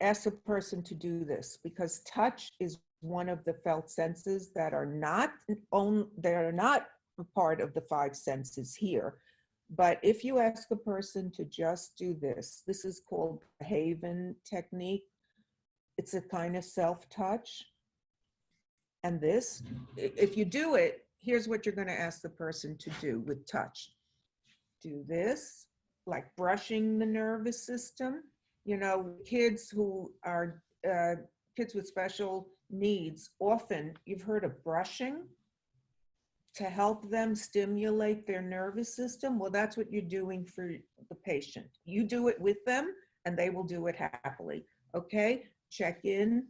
ask a person to do this, because touch is one of the felt senses that are not a part of the five senses here. But if you ask a person to just do this, this is called the Haven technique. It's a kind of self-touch. And this, if you do it, here's what you're going to ask the person to do with touch. Do this, like brushing the nervous system. You know, kids who are kids with special needs, often you've heard of brushing to help them stimulate their nervous system. Well, that's what you're doing for the patient. You do it with them and they will do it happily. Okay, check in.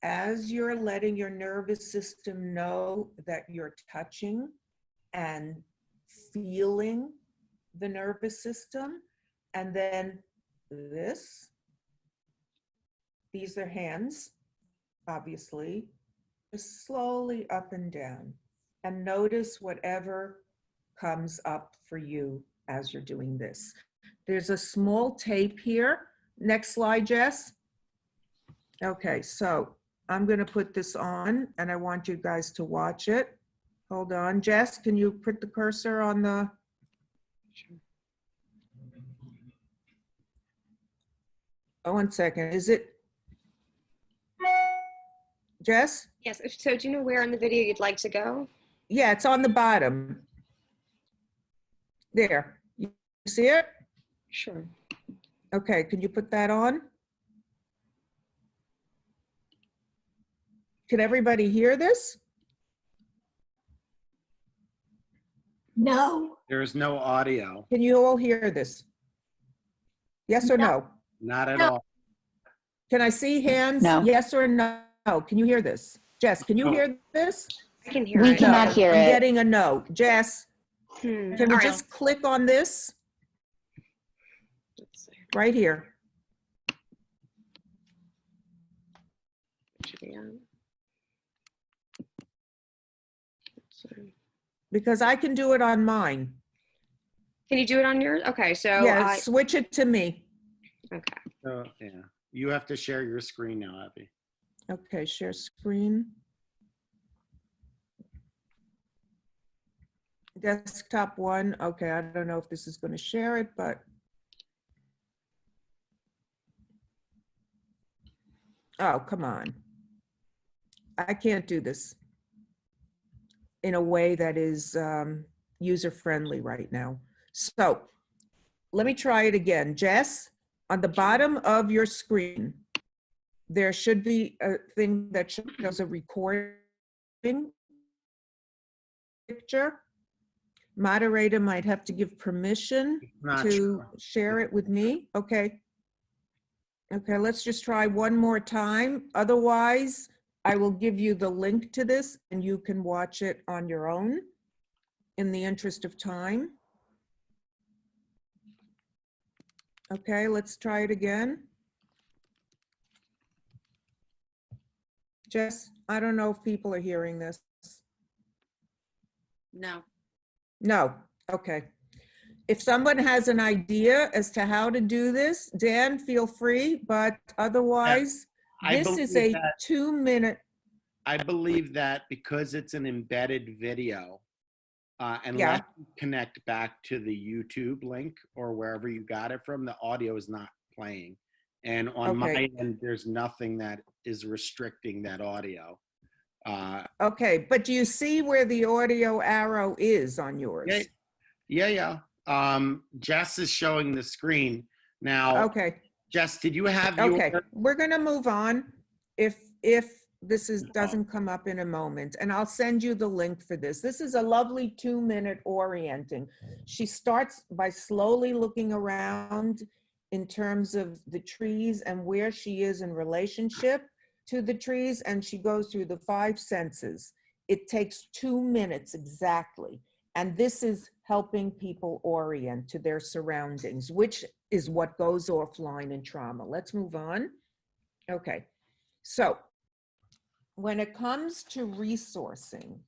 As you're letting your nervous system know that you're touching and feeling the nervous system, and then this, these are hands, obviously, just slowly up and down, and notice whatever comes up for you as you're doing this. There's a small tape here. Next slide, Jess. Okay, so I'm going to put this on and I want you guys to watch it. Hold on. Jess, can you put the cursor on the... Oh, 1 second. Is it... Jess? Yes. So do you know where in the video you'd like to go? Yeah, it's on the bottom. There. You see it? Sure. Okay, can you put that on? Can everybody hear this? No. There is no audio. Can you all hear this? Yes or no? Not at No. all. Can I see hands? No. Yes or no? Can you hear this? Jess, can you No. hear this? I can hear We it. cannot hear I'm it. getting a no. Jess, Hmm. can we All right. just click on this Let's see. right here? It should be on. Let's see. Because I can do it on mine. Can you do it on yours? Okay. So Yeah, switch it to me. okay. So, yeah. You have to share your screen now, Abby. Okay, share screen. Desktop 1. Okay, I don't know if this is going to share it, but. Oh, come on. I can't do this in a way that is user-friendly right now. So let me try it again. Jess, on the bottom of your screen, there should be a thing that shows a recording picture. Moderator might have to give permission Not to sure. share it with me. Okay. Okay, let's just try one more time. Otherwise, I will give you the link to this and you can watch it on your own in the interest of time. Okay, let's try it again. Jess, I don't know if people are hearing this. No. No, okay. If someone has an idea as to how to do this, Dan, feel free, but otherwise, I this is believe a that- 2-minute. I believe that because it's an embedded video, unless Yeah. you connect back to the YouTube link or wherever you got it from, the audio is not playing. And on my Okay. end, there's nothing that is restricting that audio. Okay, but do you see where the audio arrow is on yours? Yeah. Jess is showing the screen now. Okay, Jess, did you have okay, your? we're gonna move on if this doesn't come up in a moment, and I'll send you the link for this. This is a lovely 2-minute orienting. She starts by slowly looking around in terms of the trees and where she is in relationship to the trees, and she goes through the 5 senses. It takes 2 minutes exactly. And this is helping people orient to their surroundings, which is what goes offline in trauma. Let's move on. Okay, so when it comes to resourcing,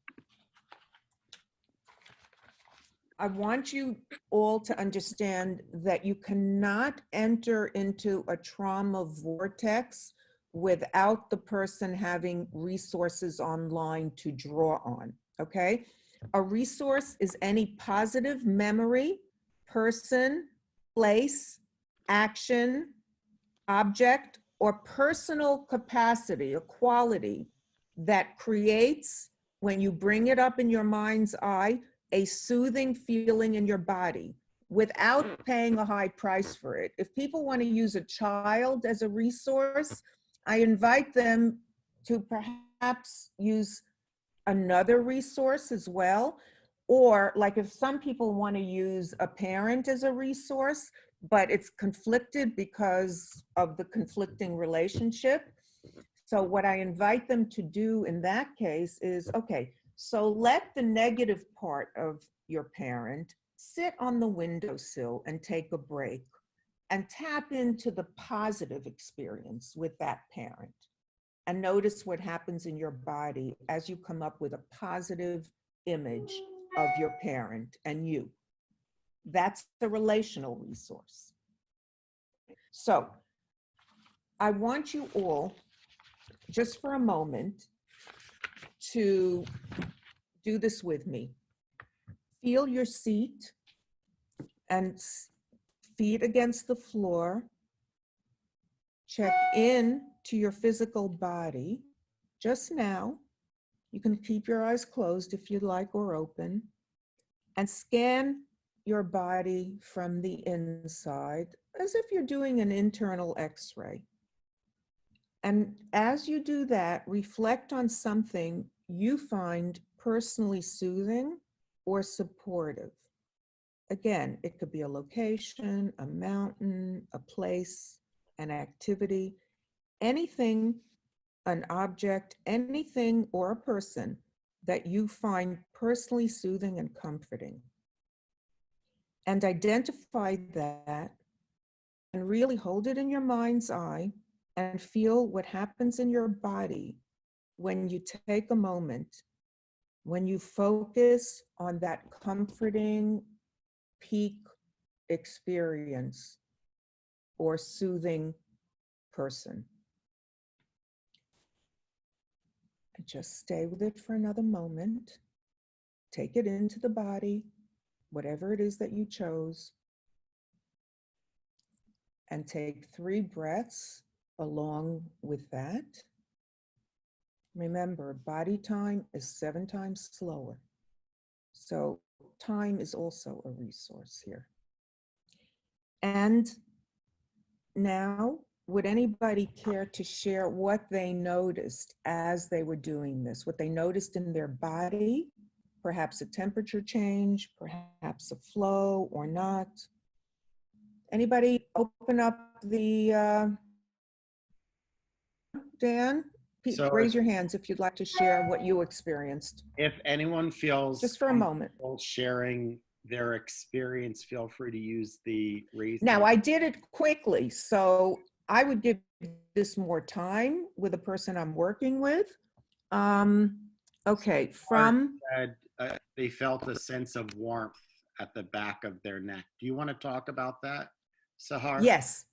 I want you all to understand that you cannot enter into a trauma vortex without the person having resources online to draw on, okay? A resource is any positive memory, person, place, action, object, or personal capacity, a quality that creates, when you bring it up in your mind's eye, a soothing feeling in your body without paying a high price for it. If people want to use a child as a resource, I invite them to perhaps use another resource as well. Or like if some people want to use a parent as a resource, but it's conflicted because of the conflicting relationship. So what I invite them to do in that case is, okay, so let the negative part of your parent sit on the windowsill and take a break and tap into the positive experience with that parent. And notice what happens in your body as you come up with a positive image of your parent and you. That's the relational resource. So I want you all, just for a moment, to do this with me. Feel your seat and feet against the floor. Check in to your physical body just now. You can keep your eyes closed if you'd like, or open, and scan your body from the inside as if you're doing an internal X-ray. And as you do that, reflect on something you find personally soothing or supportive. Again, it could be a location, a mountain, a place, an activity, anything, an object, anything or a person that you find personally soothing and comforting. And identify that and really hold it in your mind's eye and feel what happens in your body when you take a moment, when you focus on that comforting peak experience or soothing person. And just stay with it for another moment. Take it into the body, whatever it is that you chose, and take 3 breaths along with that. Remember, body time is 7 times slower. So time is also a resource here. And now, would anybody care to share what they noticed as they were doing this, what they noticed in their body, perhaps a temperature change, perhaps a flow or not? Anybody open up the, Dan? So Raise your hands if you'd like to share what you experienced. if anyone feels Just for a moment. comfortable sharing their experience, feel free to use the raise. Now, I did it quickly, so I would give this more time with the person I'm working with. Okay, from, they felt a sense of warmth at the back of their neck. Do you want to talk about that, Sahar? yes.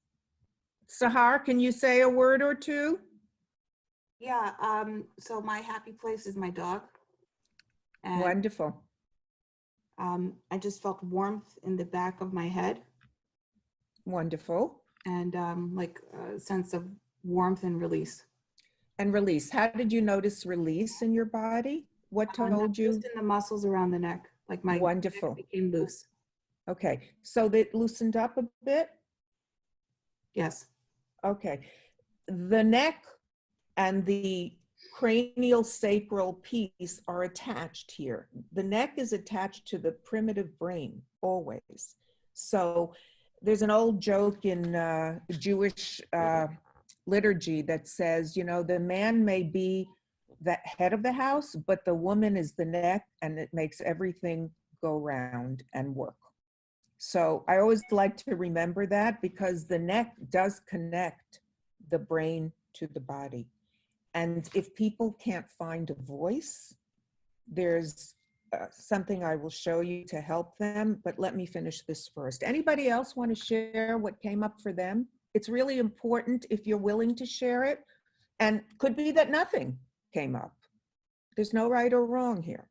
Sahar, can you say a word or two? Yeah, so my happy place is my dog. And Wonderful. I just felt warmth in the back of my head Wonderful. and like a sense of warmth and release. And release. How did you notice release in your body? What told you? Just in the muscles around the neck, like my Wonderful. neck became loose. Okay, so that loosened up a bit? Yes. Okay. The neck and the cranial sacral piece are attached here. The neck is attached to the primitive brain, always. So there's an old joke in Jewish liturgy that says, you know, the man may be the head of the house, but the woman is the neck, and it makes everything go round and work. So I always like to remember that, because the neck does connect the brain to the body. And if people can't find a voice, there's something I will show you to help them, but let me finish this first. Anybody else want to share what came up for them? It's really important, if you're willing to share it, And could be that nothing came up. There's no right or wrong here.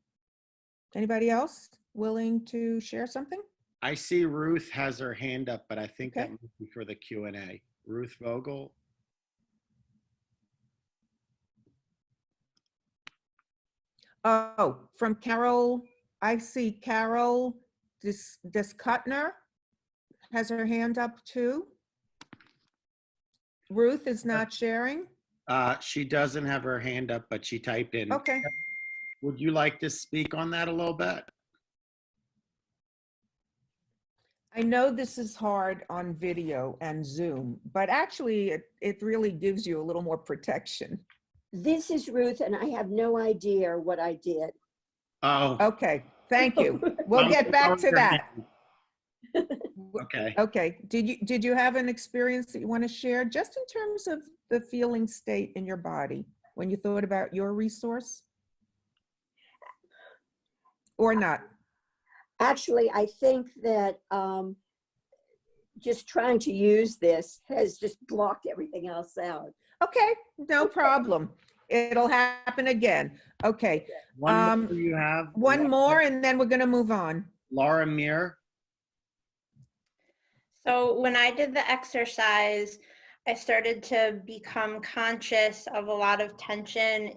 Anybody else willing to share something? I see Ruth has her hand up, but I think that Okay. might be for the Q&A. Ruth Vogel. Oh, from Carol, I see Carol Descutner has her hand up too. Ruth is not sharing. She doesn't have her hand up, but she typed in. Okay. Would you like to speak on that a little bit? I know this is hard on video and Zoom, but actually it really gives you a little more protection. This is Ruth, and I have no idea what I did. Oh, Okay, thank you. We'll get back to that. okay. Okay, did you have an experience that you want to share just in terms of the feeling state in your body when you thought about your resource? Or not? Actually, I think that just trying to use this has just blocked everything else out. Okay, no problem. It'll happen again. Okay, One more you have. one more and then we're gonna move on. Laura Muir. So when I did the exercise, I started to become conscious of a lot of tension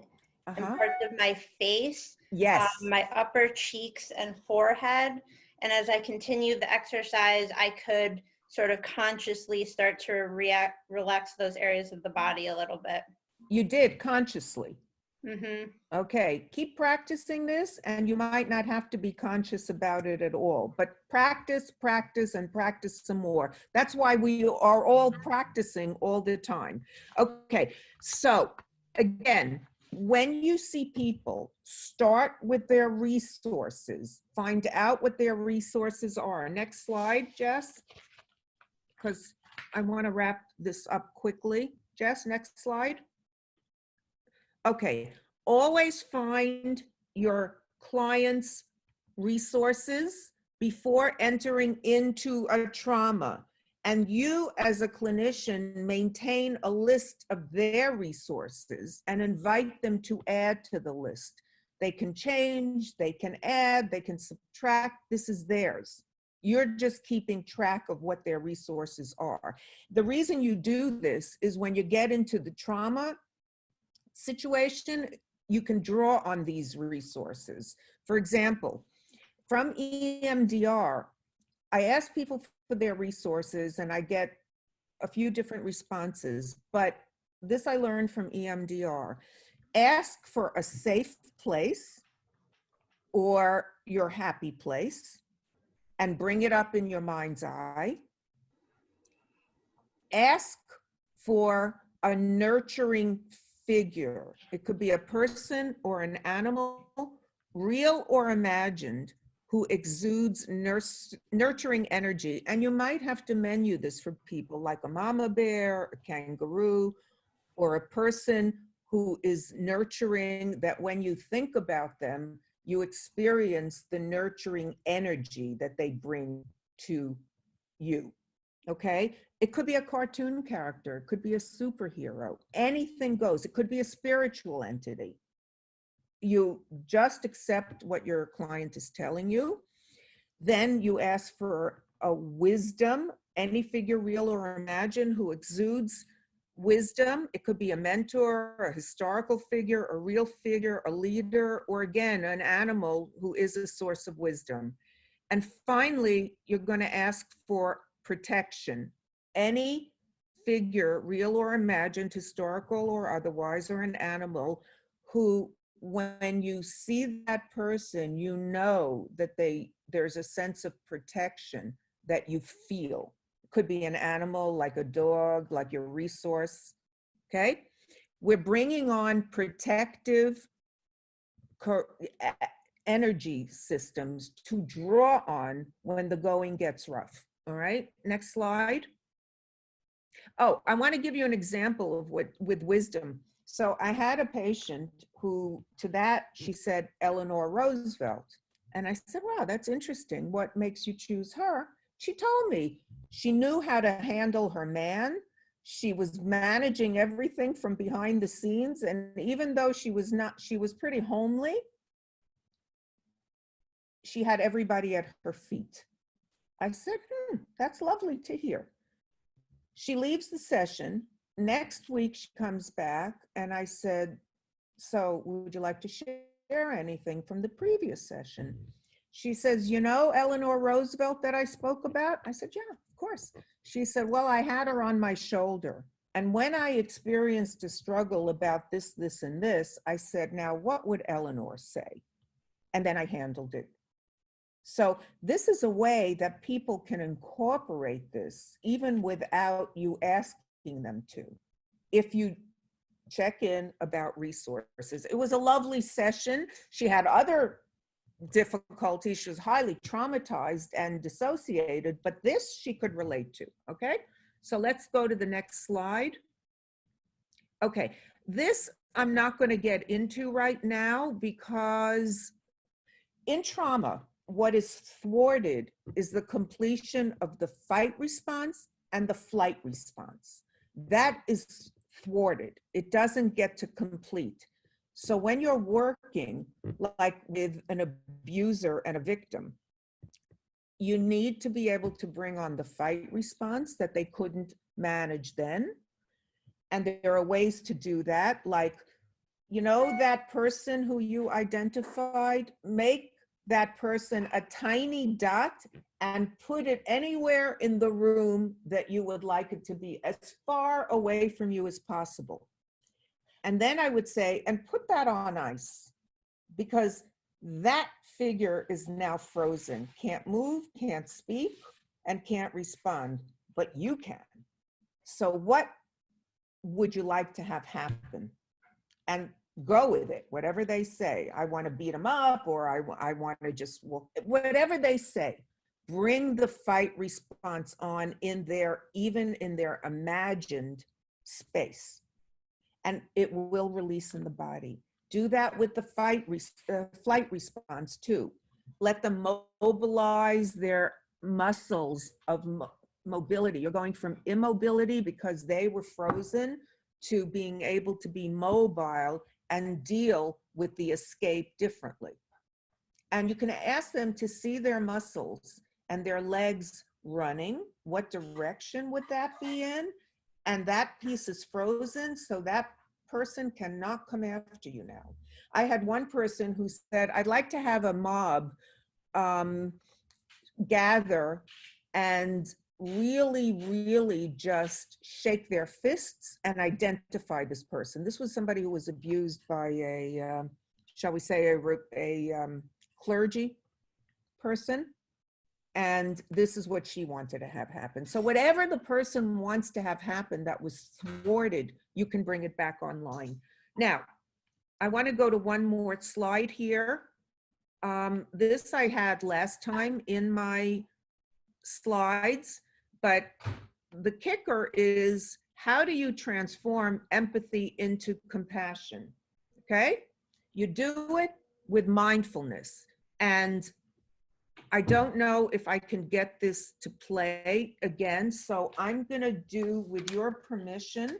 in parts of my face, Yes. my upper cheeks and forehead. And as I continued the exercise, I could sort of consciously start to relax those areas of the body a little bit. You did consciously. Mm-hmm. Okay, keep practicing this and you might not have to be conscious about it at all, but practice, practice, and practice some more. That's why we are all practicing all the time. Okay, so again, when you see people, start with their resources, find out what their resources are. Next slide, Jess, because I want to wrap this up quickly. Jess, next slide. Okay, always find your client's resources before entering into a trauma. And you as a clinician maintain a list of their resources and invite them to add to the list. They can change, they can add, they can subtract. This is theirs. You're just keeping track of what their resources are. The reason you do this is when you get into the trauma situation, you can draw on these resources. For example, from EMDR, I ask people for their resources and I get a few different responses, but this I learned from EMDR. Ask for a safe place or your happy place and bring it up in your mind's eye. Ask for a nurturing figure. It could be a person or an animal, real or imagined, who exudes nurturing energy. And you might have to menu this for people like a mama bear, a kangaroo, or a person who is nurturing, that when you think about them, you experience the nurturing energy that they bring to you. Okay? It could be a cartoon character. It could be a superhero. Anything goes. It could be a spiritual entity. You just accept what your client is telling you. Then you ask for a wisdom, any figure, real or imagined, who exudes wisdom. It could be a mentor, a historical figure, a real figure, a leader, or again, an animal who is a source of wisdom. And finally, you're going to ask for protection. Any figure, real or imagined, historical or otherwise, or an animal, who, when you see that person, you know that there's a sense of protection that you feel. It could be an animal, like a dog, like your resource, okay? We're bringing on protective energy systems to draw on when the going gets rough. All right, next slide. Oh, I want to give you an example of what with wisdom. So I had a patient who, to that, she said Eleanor Roosevelt. And I said, wow, that's interesting. What makes you choose her? She told me she knew how to handle her man. She was managing everything from behind the scenes. And even though she was pretty homely, she had everybody at her feet. I said, that's lovely to hear. She leaves the session. Next week, she comes back, and I said, so would you like to share anything from the previous session? She says, you know, Eleanor Roosevelt that I spoke about? I said, yeah, of course. She said, well, I had her on my shoulder. And when I experienced a struggle about this, this, and this, I said, now, what would Eleanor say? And then I handled it. So this is a way that people can incorporate this even without you asking them to. If you check in about resources. It was a lovely session. She had other difficulties. She was highly traumatized and dissociated, but this she could relate to, okay? So let's go to the next slide. Okay, this I'm not going to get into right now because in trauma, what is thwarted is the completion of the fight response and the flight response. That is thwarted. It doesn't get to complete. So when you're working like with an abuser and a victim, you need to be able to bring on the fight response that they couldn't manage then. And there are ways to do that, like, you know, that person who you identified, make that person a tiny dot and put it anywhere in the room that you would like it to be, as far away from you as possible. And then I would say, and put that on ice, because that figure is now frozen, can't move, can't speak, and can't respond, but you can. So what would you like to have happen? And go with it, whatever they say. I want to beat them up, or I want to just, whatever they say, bring the fight response on in their, even in their imagined space. And it will release in the body. Do that with the flight response too. Let them mobilize their muscles of mobility. You're going from immobility because they were frozen to being able to be mobile and deal with the escape differently. And you can ask them to see their muscles and their legs running. What direction would that be in? And that piece is frozen, so that person cannot come after you now. I had one person who said, I'd like to have a mob gather and really just shake their fists and identify this person. This was somebody who was abused by a, shall we say, a clergy person. And this is what she wanted to have happen. So whatever the person wants to have happen that was thwarted, you can bring it back online. Now, I want to go to one more slide here. This I had last time in my slides, but the kicker is, how do you transform empathy into compassion? Okay? You do it with mindfulness. And I don't know if I can get this to play again, so I'm gonna do, with your permission,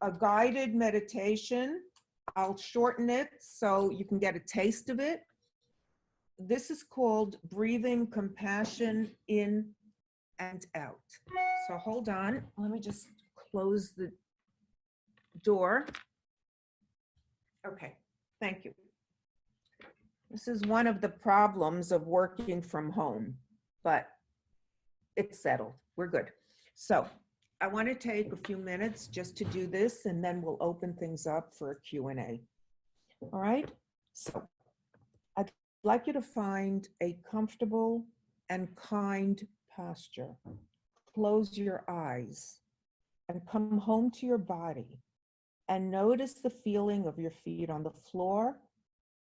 a guided meditation. I'll shorten it so you can get a taste of it. This is called breathing compassion in and out. So hold on, let me just close the door. Okay, thank you. This is one of the problems of working from home, but it's settled, we're good. So I want to take a few minutes just to do this, and then we'll open things up for a Q&A. All right, so I'd like you to find a comfortable and kind posture. Close your eyes and come home to your body and notice the feeling of your feet on the floor,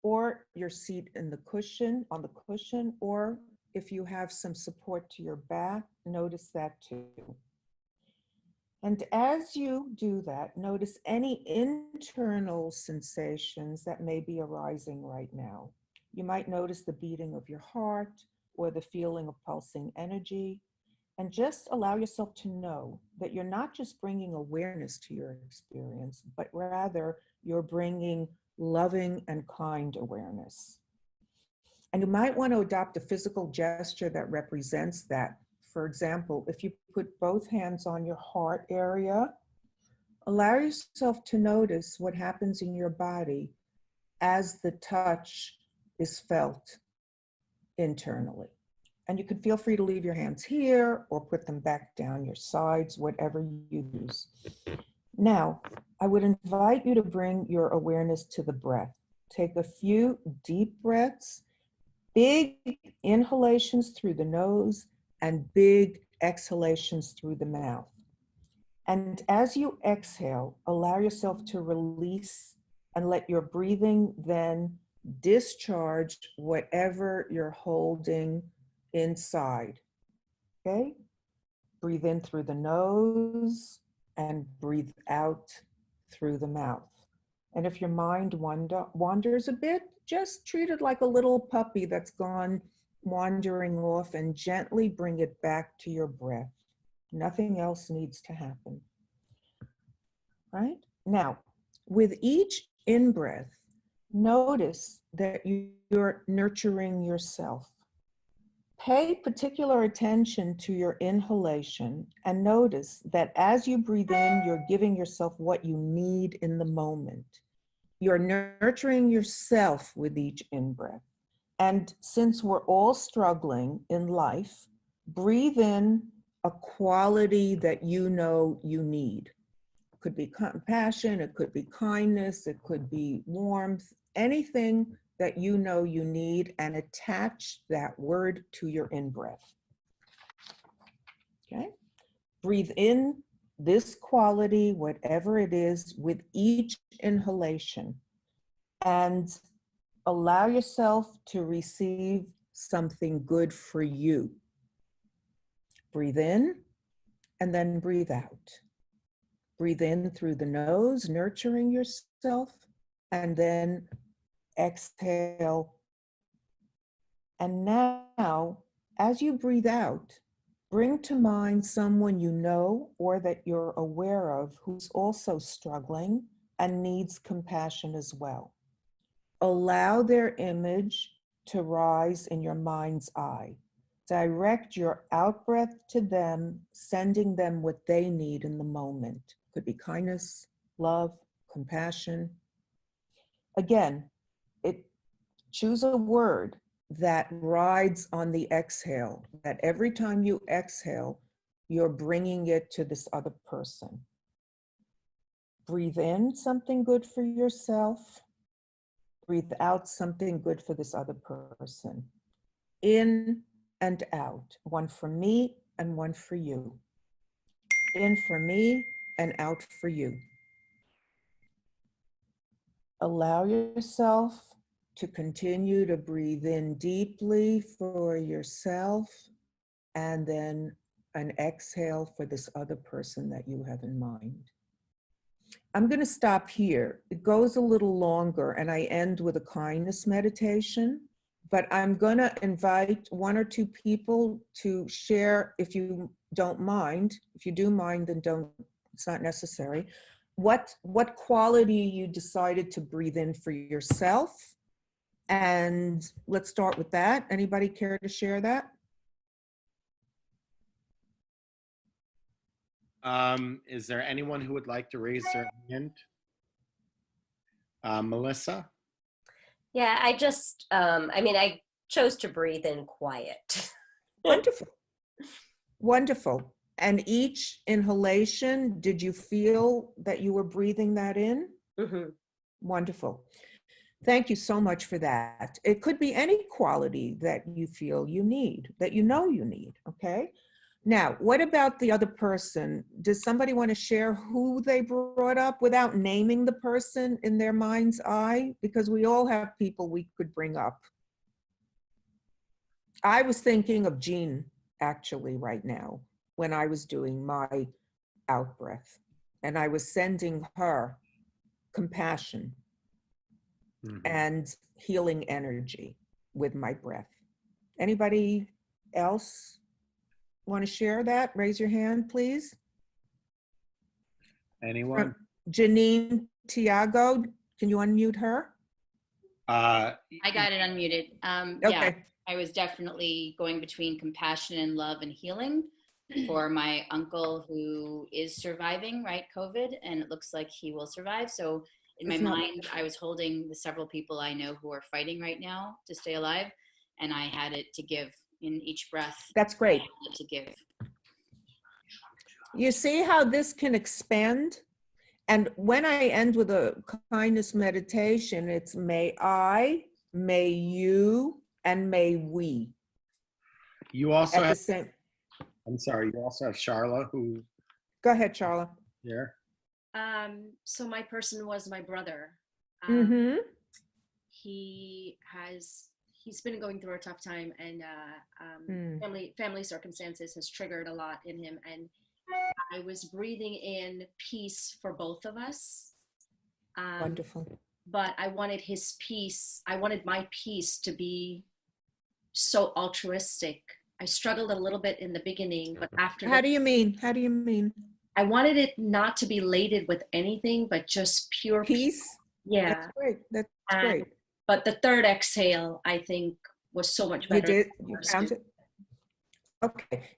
or your seat in the cushion, on the cushion, or if you have some support to your back, notice that too. And as you do that, notice any internal sensations that may be arising right now. You might notice the beating of your heart or the feeling of pulsing energy. And just allow yourself to know that you're not just bringing awareness to your experience, but rather you're bringing loving and kind awareness. And you might want to adopt a physical gesture that represents that. For example, if you put both hands on your heart area, allow yourself to notice what happens in your body as the touch is felt internally. And you can feel free to leave your hands here or put them back down your sides, whatever you use. Now, I would invite you to bring your awareness to the breath. Take a few deep breaths, big inhalations through the nose and big exhalations through the mouth. And as you exhale, allow yourself to release and let your breathing then discharge whatever you're holding inside. Okay? Breathe in through the nose and breathe out through the mouth. And if your mind wanders a bit, just treat it like a little puppy that's gone wandering off and gently bring it back to your breath. Nothing else needs to happen. Right? Now, with each in-breath, notice that you're nurturing yourself. Pay particular attention to your inhalation and notice that as you breathe in, you're giving yourself what you need in the moment. You're nurturing yourself with each in-breath. And since we're all struggling in life, breathe in a quality that you know you need. It could be compassion, it could be kindness, it could be warmth, anything that you know you need, and attach that word to your in-breath. Okay? Breathe in this quality, whatever it is, with each inhalation, and allow yourself to receive something good for you. Breathe in and then breathe out. Breathe in through the nose, nurturing yourself, and then exhale. And now, as you breathe out, bring to mind someone you know or that you're aware of who's also struggling and needs compassion as well. Allow their image to rise in your mind's eye. Direct your out-breath to them, sending them what they need in the moment. Could be kindness, love, compassion. Again, choose a word that rides on the exhale, that every time you exhale, you're bringing it to this other person. Breathe in something good for yourself. Breathe out something good for this other person. In and out, one for me and one for you. In for me and out for you. Allow yourself to continue to breathe in deeply for yourself and then an exhale for this other person that you have in mind. I'm going to stop here. It goes a little longer and I end with a kindness meditation, but I'm going to invite one or two people to share, if you don't mind. If you do mind, then don't, it's not necessary. What quality you decided to breathe in for yourself. And let's start with that. Anybody care to share that? Is there anyone who would like to raise their hand? Melissa? Yeah, I just, I chose to breathe in quiet. Wonderful. Wonderful. And each inhalation, did you feel that you were breathing that in? Mm-hmm. Wonderful. Thank you so much for that. It could be any quality that you feel you need, that you know you need, okay? Now, what about the other person? Does somebody want to share who they brought up without naming the person in their mind's eye? Because we all have people we could bring up. I was thinking of Jean, actually, right now, when I was doing my out-breath. And I was sending her compassion and healing energy with my breath. Anybody else? want to share that? Raise your hand, please. Anyone? Janine Tiago, can you unmute her? Uh, I got it unmuted. Okay. Yeah, I was definitely going between compassion and love and healing for my uncle who is surviving, right, COVID, and it looks like he will survive. So in my mind, I was holding the several people I know who are fighting right now to stay alive, and I had it to give in each breath. That's great. I had it to give. You see how this can expand? And when I end with a kindness meditation, it's may I, may you, and may we. you also At the have, same, I'm sorry, you also have Charla who go ahead, Charla. here. So my person was my brother. Mm-hmm. He's been going through a tough time, and family circumstances has triggered a lot in him. And I was breathing in peace for both of us. Wonderful. But I wanted his peace. I wanted my peace to be so altruistic. I struggled a little bit in the beginning, but after. How do you mean? How do you mean? I wanted it not to be laden with anything, but just pure Peace? Yeah. That's great. That's great. But the third exhale, I think, was so much better. You did? You found it? Okay.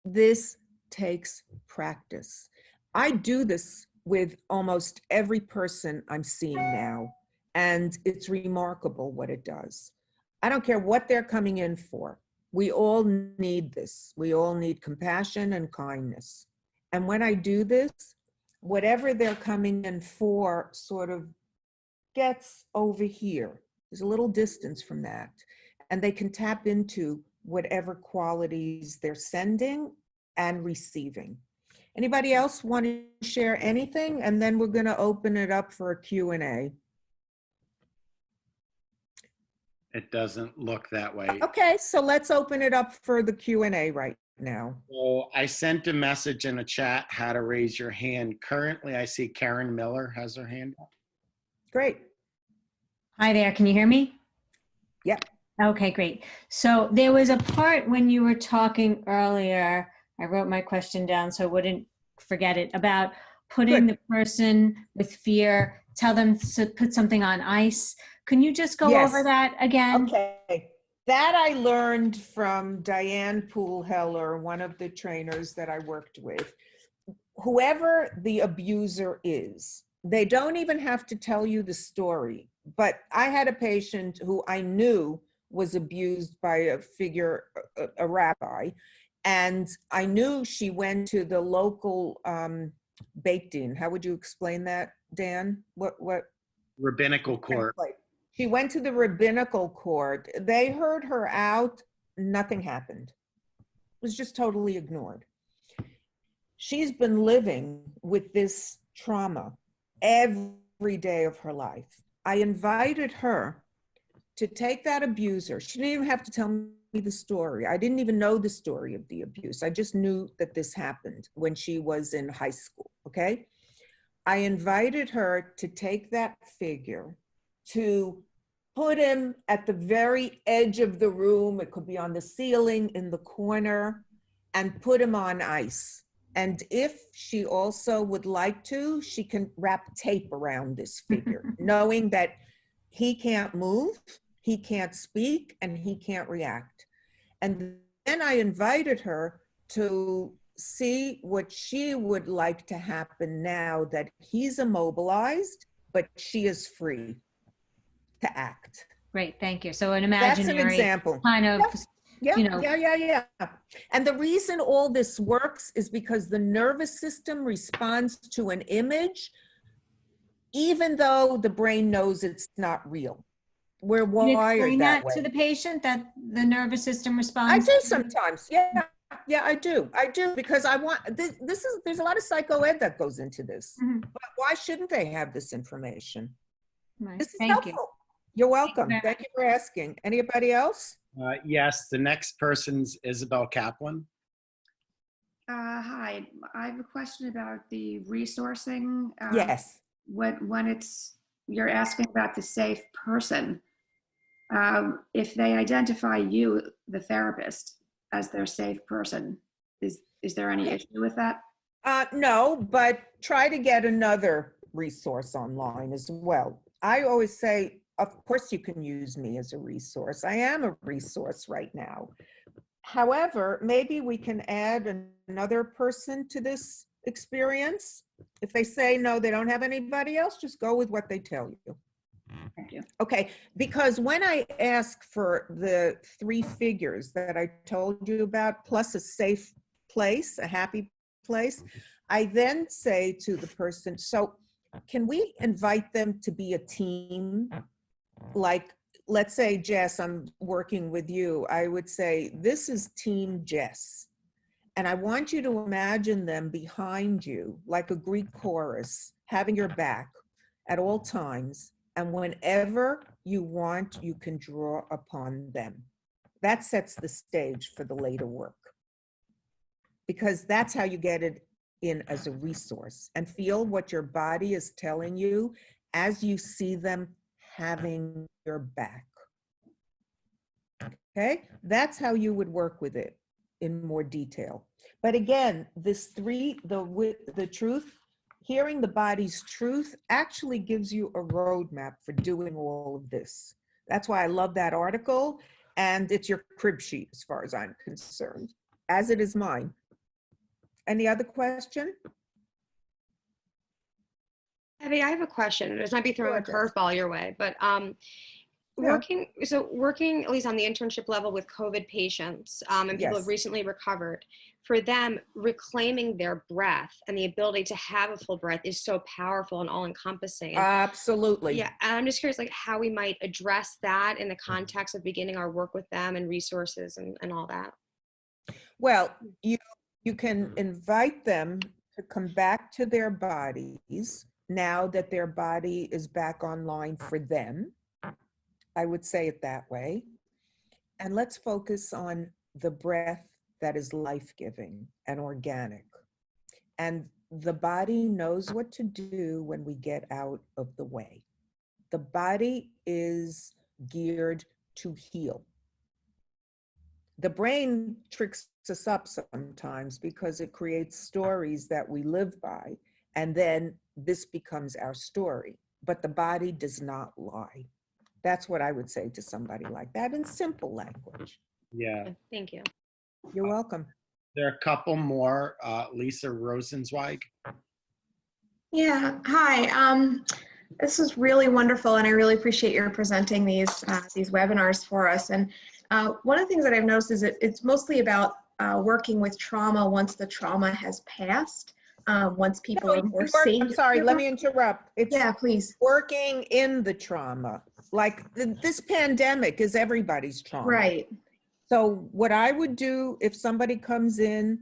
This takes practice. I do this with almost every person I'm seeing now, and it's remarkable what it does. I don't care what they're coming in for. We all need this. We all need compassion and kindness. And when I do this, whatever they're coming in for sort of gets over here. There's a little distance from that. And they can tap into whatever qualities they're sending and receiving. Anybody else want to share anything? And then we're going to open it up for a Q&A. It doesn't look that way. Okay, so let's open it up for the Q&A right now. So I sent a message in a chat how to raise your hand. Currently, I see Karen Miller has her hand up. Great. Hi there, can you hear me? Yep. Okay, great. So there was a part when you were talking earlier, I wrote my question down so I wouldn't forget it, about putting the person with fear, tell them to put something on ice. Can you just go over that again? Okay. That I learned from Diane Poolheller, one of the trainers that I worked with. Whoever the abuser is, they don't even have to tell you the story. But I had a patient who I knew was abused by a figure, a rabbi, and I knew she went to the local Beit Din. How would you explain that, Dan? What? Rabbinical court. She went to the rabbinical court. They heard her out. Nothing happened. It was just totally ignored. She's been living with this trauma every day of her life. I invited her to take that abuser. She didn't even have to tell me the story. I didn't even know the story of the abuse. I just knew that this happened when she was in high school, okay? I invited her to take that figure, to put him at the very edge of the room. It could be on the ceiling, in the corner, and put him on ice. And if she also would like to, she can wrap tape around this figure, knowing that he can't move, he can't speak, and he can't react. And then I invited her to see what she would like to happen now that he's immobilized, but she is free to act. Great, thank you. So an imaginary That's an example. kind of, Yeah, you know. yeah. And the reason all this works is because the nervous system responds to an image, even though the brain knows it's not real. We're Can you wired explain that that way. to the patient, that the nervous system responds? I do sometimes, yeah, I do, because I want, there's a lot of psycho ed that goes into this, but why shouldn't they have this information? Right. This is Thank helpful. you. You're welcome. Thank you for asking. Anybody else? Yes, the next person's Isabel Kaplan. Hi, I have a question about the resourcing. Yes. When you're asking about the safe person, if they identify you, the therapist, as their safe person. Is there any issue with that? No, but try to get another resource online as well. I always say, of course you can use me as a resource. I am a resource right now. However, maybe we can add another person to this experience. If they say no, they don't have anybody else, just go with what they tell you. Thank you. Okay, because when I ask for the 3 figures that I told you about, plus a safe place, a happy place, I then say to the person, so can we invite them to be a team? Like, let's say, Jess, I'm working with you. I would say, this is Team Jess. And I want you to imagine them behind you, like a Greek chorus, having your back at all times. And whenever you want, you can draw upon them. That sets the stage for the later work. Because that's how you get it in as a resource, and feel what your body is telling you as you see them having your back. Okay, that's how you would work with it in more detail. But again, the truth, hearing the body's truth actually gives you a roadmap for doing all of this. That's why I love that article, and it's your crib sheet as far as I'm concerned, as it is mine. Any other question? Abby, I have a question. This might be throwing a curveball your way, but working at least on the internship level with COVID patients and people have recently recovered, for them, reclaiming their breath and the ability to have a full breath is so powerful and all-encompassing. Absolutely. Yeah, and I'm just curious, like, how we might address that in the context of beginning our work with them and resources and all that. Well, you can invite them to come back to their bodies now that their body is back online for them. I would say it that way. And let's focus on the breath that is life-giving and organic. And the body knows what to do when we get out of the way. The body is geared to heal. The brain tricks us up sometimes because it creates stories that we live by, and then this becomes our story. But the body does not lie. That's what I would say to somebody like that in simple language. Yeah. Thank you. You're welcome. There are a couple more. Lisa Rosenzweig. Yeah, hi. This is really wonderful, and I really appreciate your presenting these webinars for us. And one of the things that I've noticed is it's mostly about working with trauma once the trauma has passed, once people are more safe. I'm sorry, let me interrupt. Yeah, please. Working in the trauma. Like this pandemic is everybody's trauma. Right. So what I would do if somebody comes in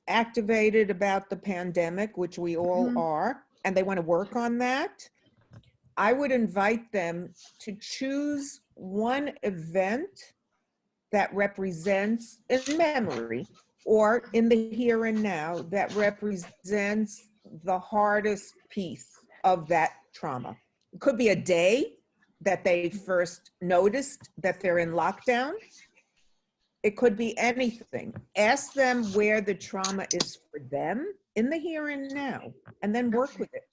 activated about the pandemic, which we all are, and they want to work on that, I would invite them to choose one event that represents in memory or in the here and now that represents the hardest piece of that trauma. It could be a day that they first noticed that they're in lockdown. It could be anything. Ask them where the trauma is for them in the here and now, and then work with it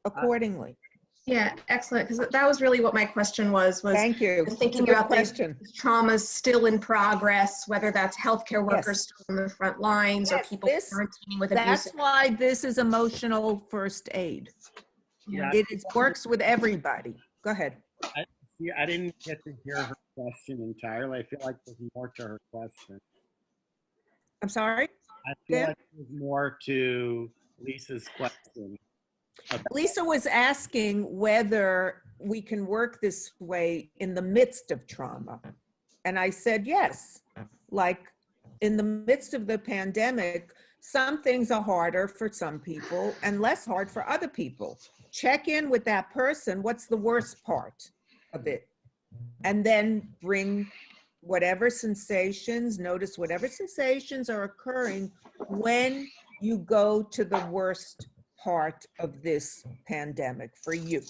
accordingly. Yeah, excellent. Because that was really what my question was Thank you. thinking about these traumas still in progress, whether that's healthcare workers still on the front lines or people quarantining with abuse. That's why this is emotional first aid. Yeah. It works with everybody. Go ahead. I didn't get to hear her question entirely. I feel like there's more to her question. I'm sorry? I feel like there's more to Lisa's question. Lisa was asking whether we can work this way in the midst of trauma. And I said, yes. Like in the midst of the pandemic, some things are harder for some people and less hard for other people. Check in with that person. What's the worst part of it? And then bring whatever sensations, notice whatever sensations are occurring when you go to the worst part of this pandemic for you.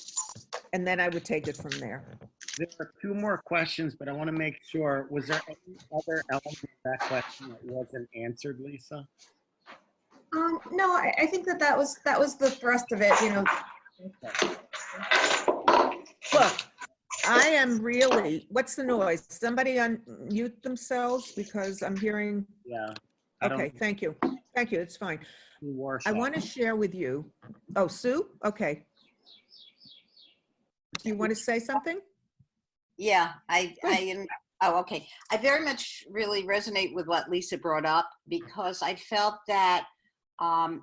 And then I would take it from there. There are two more questions, but I want to make sure. Was there any other element of that question that wasn't answered, Lisa? No, I think that was the thrust of it, you know. Look, I am really, what's the noise? Somebody unmute themselves because I'm hearing. Yeah. Okay, thank you. Thank you, it's fine. I want to share with you. Oh, Sue? Okay. Do you want to say something? Yeah, oh, okay. I very much really resonate with what Lisa brought up because I felt that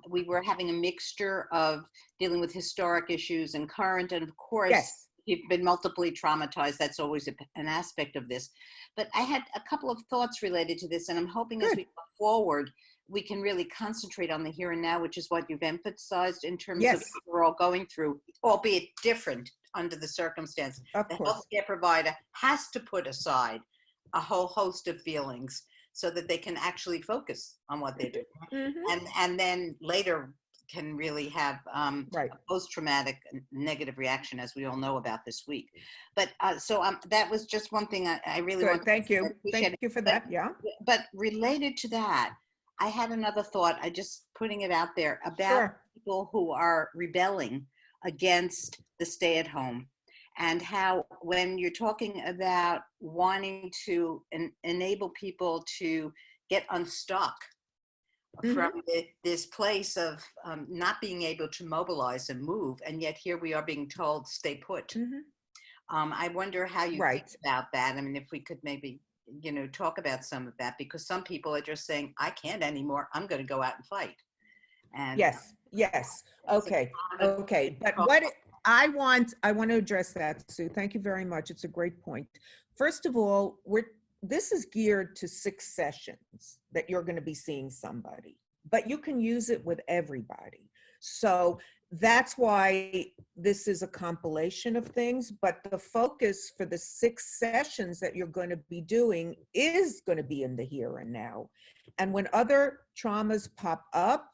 we were having a mixture of dealing with historic issues and current, and of course, yes. You've been multiply traumatized. That's always an aspect of this. But I had a couple of thoughts related to this, and I'm hoping as we go forward, we can really concentrate on the here and now, which is what you've emphasized in terms of what we're all going through, albeit different under the circumstance. The healthcare provider has to put aside a whole host of feelings so that they can actually focus on what they're doing. And then later can really have a post-traumatic negative reaction, as we all know about this week. But so that was just one thing I really want to thank you. Thank you for that, yeah. But related to that, I had another thought, I just putting it out there about people who are rebelling against the stay-at-home, and how when you're talking about wanting to enable people to get unstuck from this place of not being able to mobilize and move, and yet here we are being told stay put. I wonder how you think about that. I mean, if we could maybe, you know, talk about some of that, because some people are just saying, I can't anymore, I'm going to go out and fight. And yes. Okay. But what I want to address that, Sue. Thank you very much. It's a great point. First of all, this is geared to 6 sessions that you're going to be seeing somebody, but you can use it with everybody. So that's why this is a compilation of things, but the focus for the 6 sessions that you're going to be doing is going to be in the here and now. And when other traumas pop up,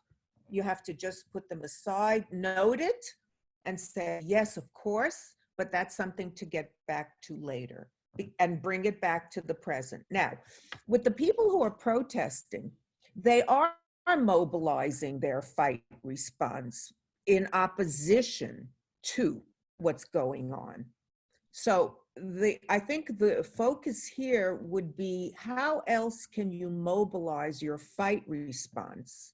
you have to just put them aside, note it, and say, yes, of course, but that's something to get back to later and bring it back to the present. Now, with the people who are protesting, they are mobilizing their fight response in opposition to what's going on. So I think the focus here would be, how else can you mobilize your fight response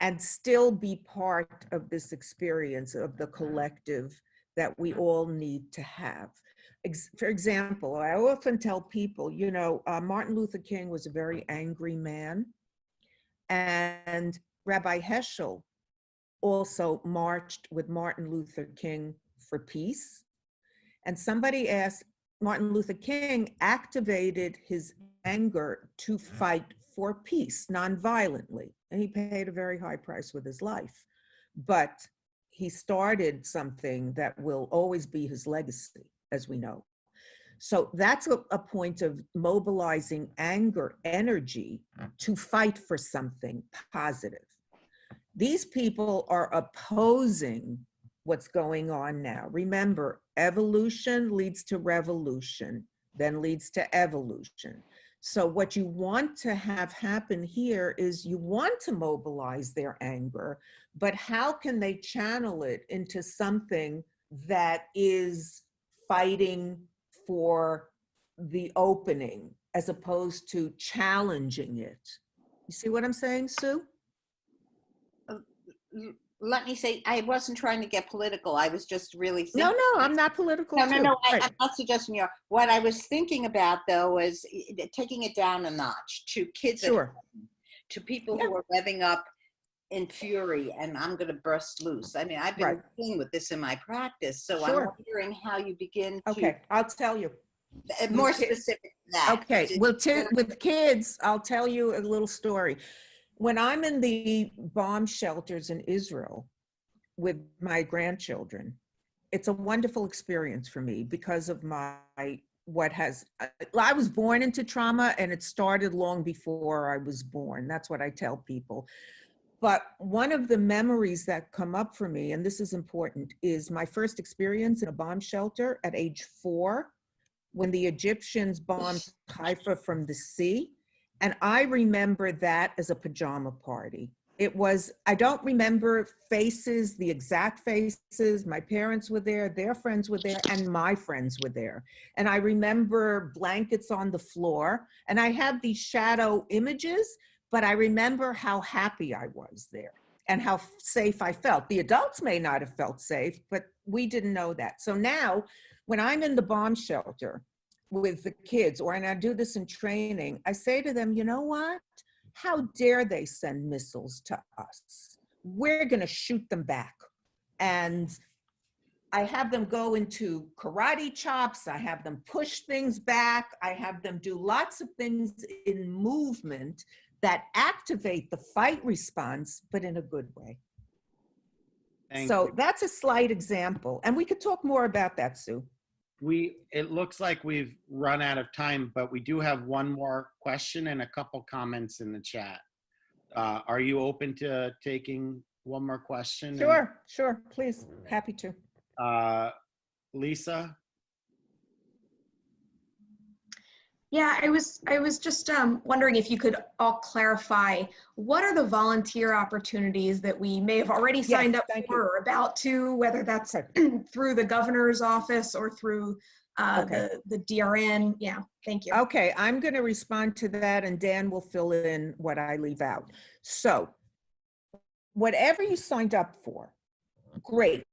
and still be part of this experience of the collective that we all need to have? For example, I often tell people, you know, Martin Luther King was a very angry man, and Rabbi Heschel also marched with Martin Luther King for peace. And somebody asked, Martin Luther King activated his anger to fight for peace nonviolently, and he paid a very high price with his life. But he started something that will always be his legacy, as we know. So that's a point of mobilizing anger, energy to fight for something positive. These people are opposing what's going on now. Remember, evolution leads to revolution, then leads to evolution. So what you want to have happen here is you want to mobilize their anger, but how can they channel it into something that is fighting for the opening as opposed to challenging it? You see what I'm saying, Sue? Let me say, I wasn't trying to get political. I was just really thinking. No, I'm not political. No, I'm not suggesting you are. What I was thinking about, though, was taking it down a notch to kids, at home, to people who are revving up in fury, and I'm going to burst loose. I mean, I've been dealing with this in my practice, so I'm wondering how you begin to. Okay, I'll tell you. More specific than that. Okay, well, with kids, I'll tell you a little story. When I'm in the bomb shelters in Israel with my grandchildren, it's a wonderful experience for me because of I was born into trauma, and it started long before I was born. That's what I tell people. But one of the memories that come up for me, and this is important, is my first experience in a bomb shelter at age 4. when the Egyptians bombed Haifa from the sea. And I remember that as a pajama party. It was, I don't remember faces, the exact faces. My parents were there, their friends were there, and my friends were there. And I remember blankets on the floor. And I have these shadow images, but I remember how happy I was there and how safe I felt. The adults may not have felt safe, but we didn't know that. So now, when I'm in the bomb shelter with the kids, or and I do this in training, I say to them, you know what? How dare they send missiles to us? We're gonna shoot them back. And I have them go into karate chops. I have them push things back. I have them do lots of things in movement that activate the fight response, but in a good way. So that's a slight example. And we could talk more about that, Sue. It looks like we've run out of time, but we do have one more question and a couple comments in the chat. Are you open to taking one more question? Sure, please, happy to. Lisa? Yeah, I was just wondering if you could all clarify, what are the volunteer opportunities that we may have already signed up for or about to, whether that's through the governor's office or through the DRN? Yeah, thank you. Okay, I'm going to respond to that, and Dan will fill in what I leave out. So whatever you signed up for, great.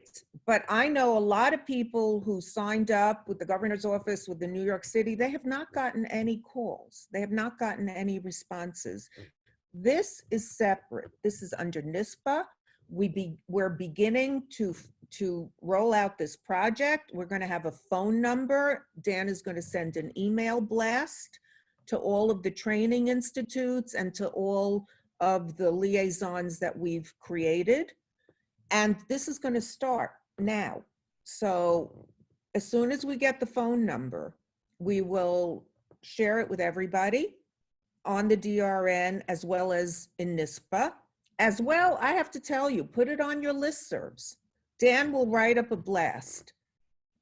But I know a lot of people who signed up with the governor's office, with the New York City, they have not gotten any calls. They have not gotten any responses. This is separate. This is under NISPA. We're beginning to roll out this project. We're going to have a phone number. Dan is going to send an email blast to all of the training institutes and to all of the liaisons that we've created. And this is going to start now. So as soon as we get the phone number, we will share it with everybody on the DRN as well as in NISPA. As well, I have to tell you, put it on your listservs. Dan will write up a blast.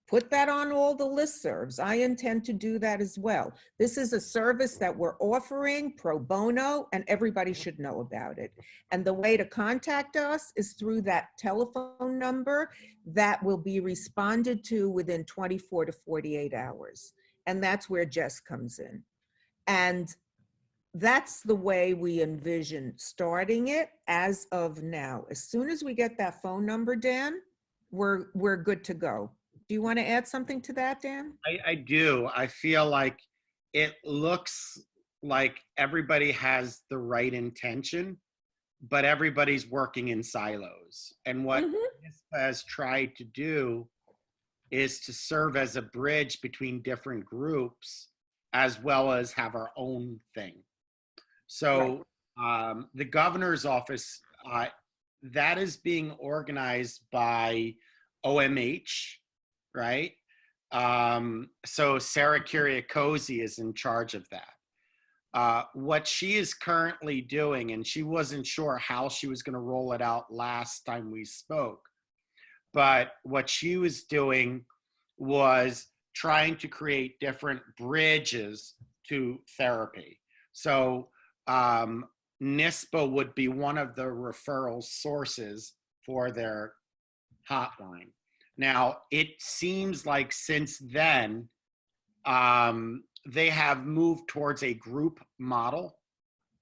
Put that on all the listservs. I intend to do that as well. This is a service that we're offering pro bono, and everybody should know about it. And the way to contact us is through that telephone number that will be responded to within 24 to 48 hours. And that's where Jess comes in. And that's the way we envision starting it as of now. As soon as we get that phone number, Dan, we're good to go. Do you want to add something to that, Dan? I do. I feel like it looks like everybody has the right intention, but everybody's working in silos. And what NISPA has tried to do is to serve as a bridge between different groups, as well as have our own thing. So the governor's office, that is being organized by OMH, right? So Sarah Kyriakosi is in charge of that. What she is currently doing, and she wasn't sure how she was going to roll it out last time we spoke, but what she was doing was trying to create different bridges to therapy. So NISPA would be one of the referral sources for their hotline. Now, it seems like since then, they have moved towards a group model.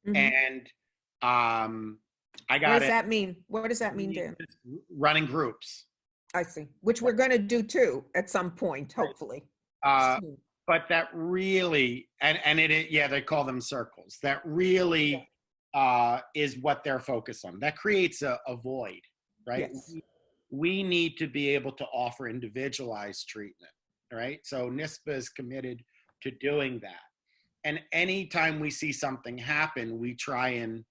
And I got What does that mean? What does that mean, Dan? Running groups. I see, which we're going to do too at some point, hopefully. But that really, and it, yeah, they call them circles. That really is what they're focused on. That creates a void, right? Yes. We need to be able to offer individualized treatment, right? So NISPA is committed to doing that. And anytime we see something happen, we try and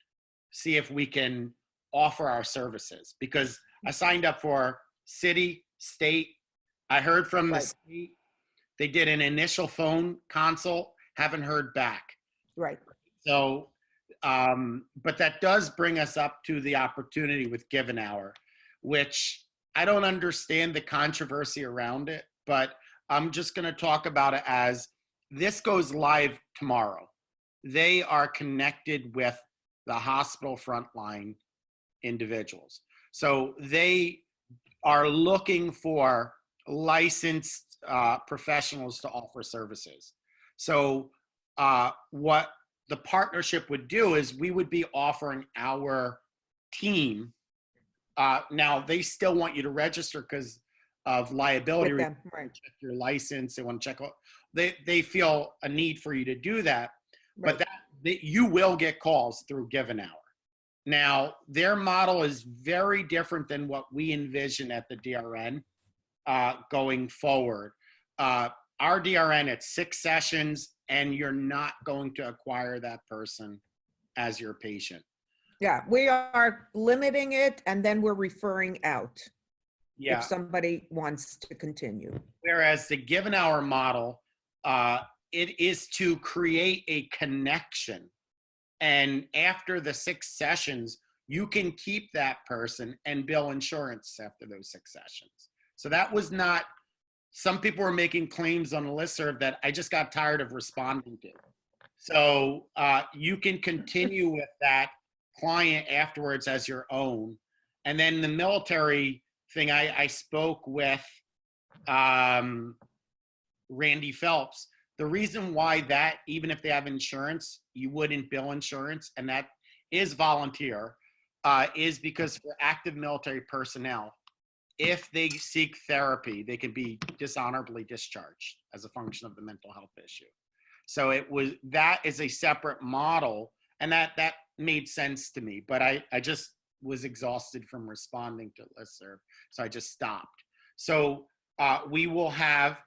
see if we can offer our services. Because I signed up for city, state. I heard from the state. They did an initial phone consult, haven't heard back. Right. So, but that does bring us up to the opportunity with Given Hour, which I don't understand the controversy around it, but I'm just going to talk about it as this goes live tomorrow. They are connected with the hospital frontline individuals. So they are looking for licensed professionals to offer services. So what the partnership would do is we would be offering our team. Now they still want you to register because of liability. With them, right. Check your license. They want to check. They feel a need for you to do that, Right. but you will get calls through Given Hour. Now their model is very different than what we envision at the DRN going forward. Our DRN, it's 6 sessions, and you're not going to acquire that person as your patient. Yeah, we are limiting it, and then we're referring out Yeah. if somebody wants to continue. Whereas the Given Hour model, it is to create a connection. And after the 6 sessions, you can keep that person and bill insurance after those 6 sessions. So that was not, some people were making claims on the listserv that I just got tired of responding to. So you can continue with that client afterwards as your own. And then the military thing, I spoke with Randy Phelps. The reason why that, even if they have insurance, you wouldn't bill insurance, and that is volunteer, is because for active military personnel, if they seek therapy, they can be dishonorably discharged as a function of the mental health issue. So that is a separate model, and that made sense to me, but I just was exhausted from responding to listserv, so I just stopped. So we will have.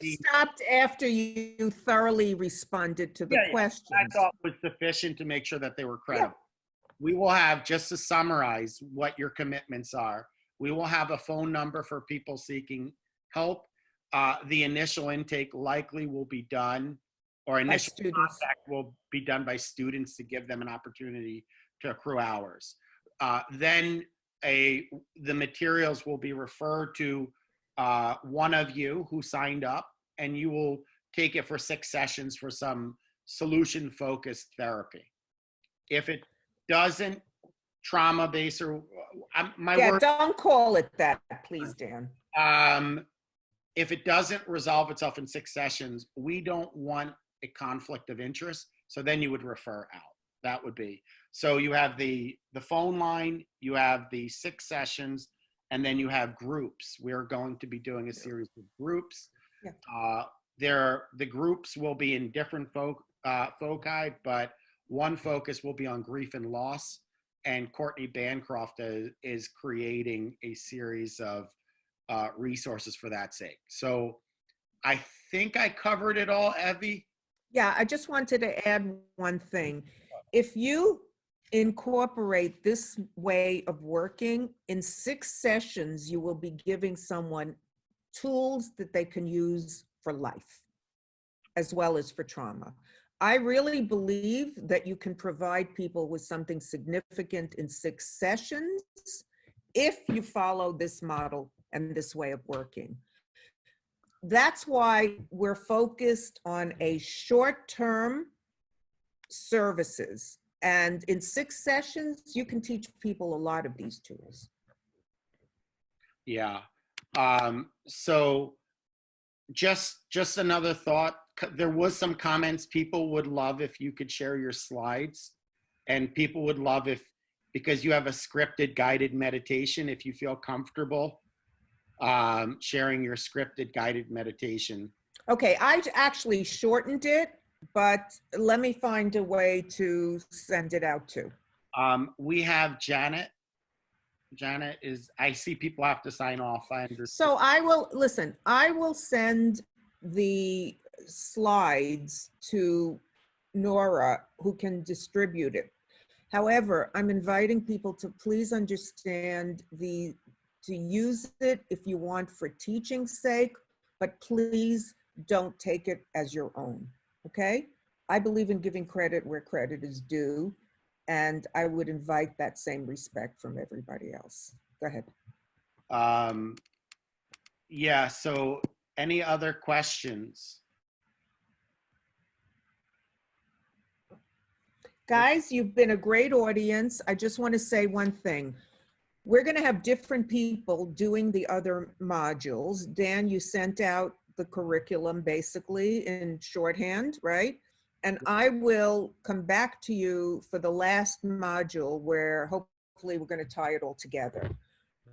You stopped after you thoroughly responded to the questions. I thought was sufficient to make sure that they were credible. Yeah. We will have, just to summarize what your commitments are, we will have a phone number for people seeking help. The initial intake likely will be done, or initial contact will be done by students to give them an opportunity to accrue hours. Then the materials will be referred to one of you who signed up, and you will take it for 6 sessions for some solution-focused therapy. If it doesn't, trauma-based or don't call it that, please, Dan. If it doesn't resolve itself in 6 sessions, we don't want a conflict of interest, so then you would refer out. That would be, so you have the phone line, you have the 6 sessions, and then you have groups. We're going to be doing a series of groups. Yeah. The groups will be in different foci, but one focus will be on grief and loss. And Courtney Bancroft is creating a series of resources for that sake. So I think I covered it all, Evie. Yeah, I just wanted to add one thing. If you incorporate this way of working, in 6 sessions, you will be giving someone tools that they can use for life, as well as for trauma. I really believe that you can provide people with something significant in 6 sessions if you follow this model and this way of working. That's why we're focused on a short-term services. And in 6 sessions, you can teach people a lot of these tools. Yeah. So just another thought. There was some comments. People would love if you could share your slides, and people would love because you have a scripted guided meditation, if you feel comfortable sharing your scripted guided meditation. Okay, I actually shortened it, but let me find a way to send it out to. We have Janet. Janet I see people have to sign off. I understand. So I will send the slides to Nora, who can distribute it. However, I'm inviting people to please understand to use it if you want for teaching's sake, but please don't take it as your own, okay? I believe in giving credit where credit is due, and I would invite that same respect from everybody else. Go ahead. Yeah, so Any other questions? Guys, you've been a great audience. I just want to say one thing. We're going to have different people doing the other modules. Dan, you sent out the curriculum basically in shorthand, right? And I will come back to you for the last module where hopefully we're going to tie it all together.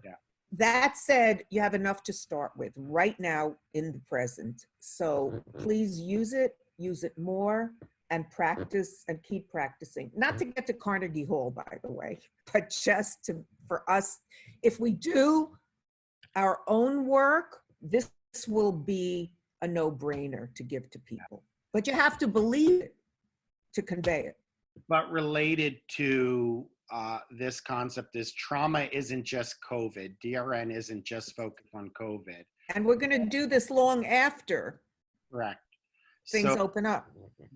Yeah. That said, you have enough to start with right now in the present. So please use it more, and practice and keep practicing. Not to get to Carnegie Hall, by the way, but just for us, if we do our own work, this will be a no-brainer to give to people. But you have to believe it to convey it. But related to this concept is trauma isn't just COVID. DRN isn't just focused on COVID. And we're going to do this long after. Correct. Things So open up.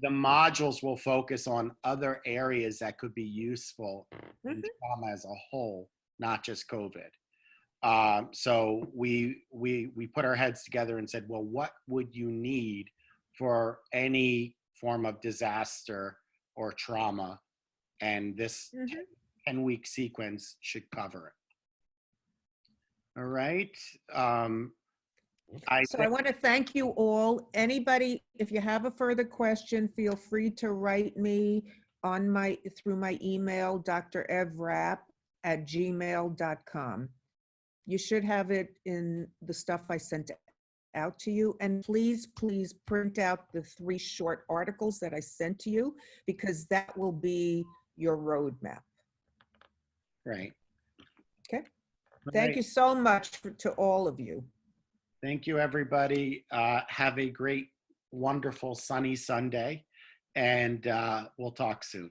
the modules will focus on other areas that could be useful in trauma as a whole, not just COVID. So we put our heads together and said, well, what would you need for any form of disaster or trauma? And this 10-week sequence should cover it. All right. So I want to thank you all. Anybody, if you have a further question, feel free to write me on through my email, drevrap@gmail.com. You should have it in the stuff I sent out to you. And please, please print out the 3 short articles that I sent to you, because that will be your roadmap. Right. Okay. Thank you so much to all of you. Thank you, everybody. Have a great, wonderful, sunny Sunday, and we'll talk soon.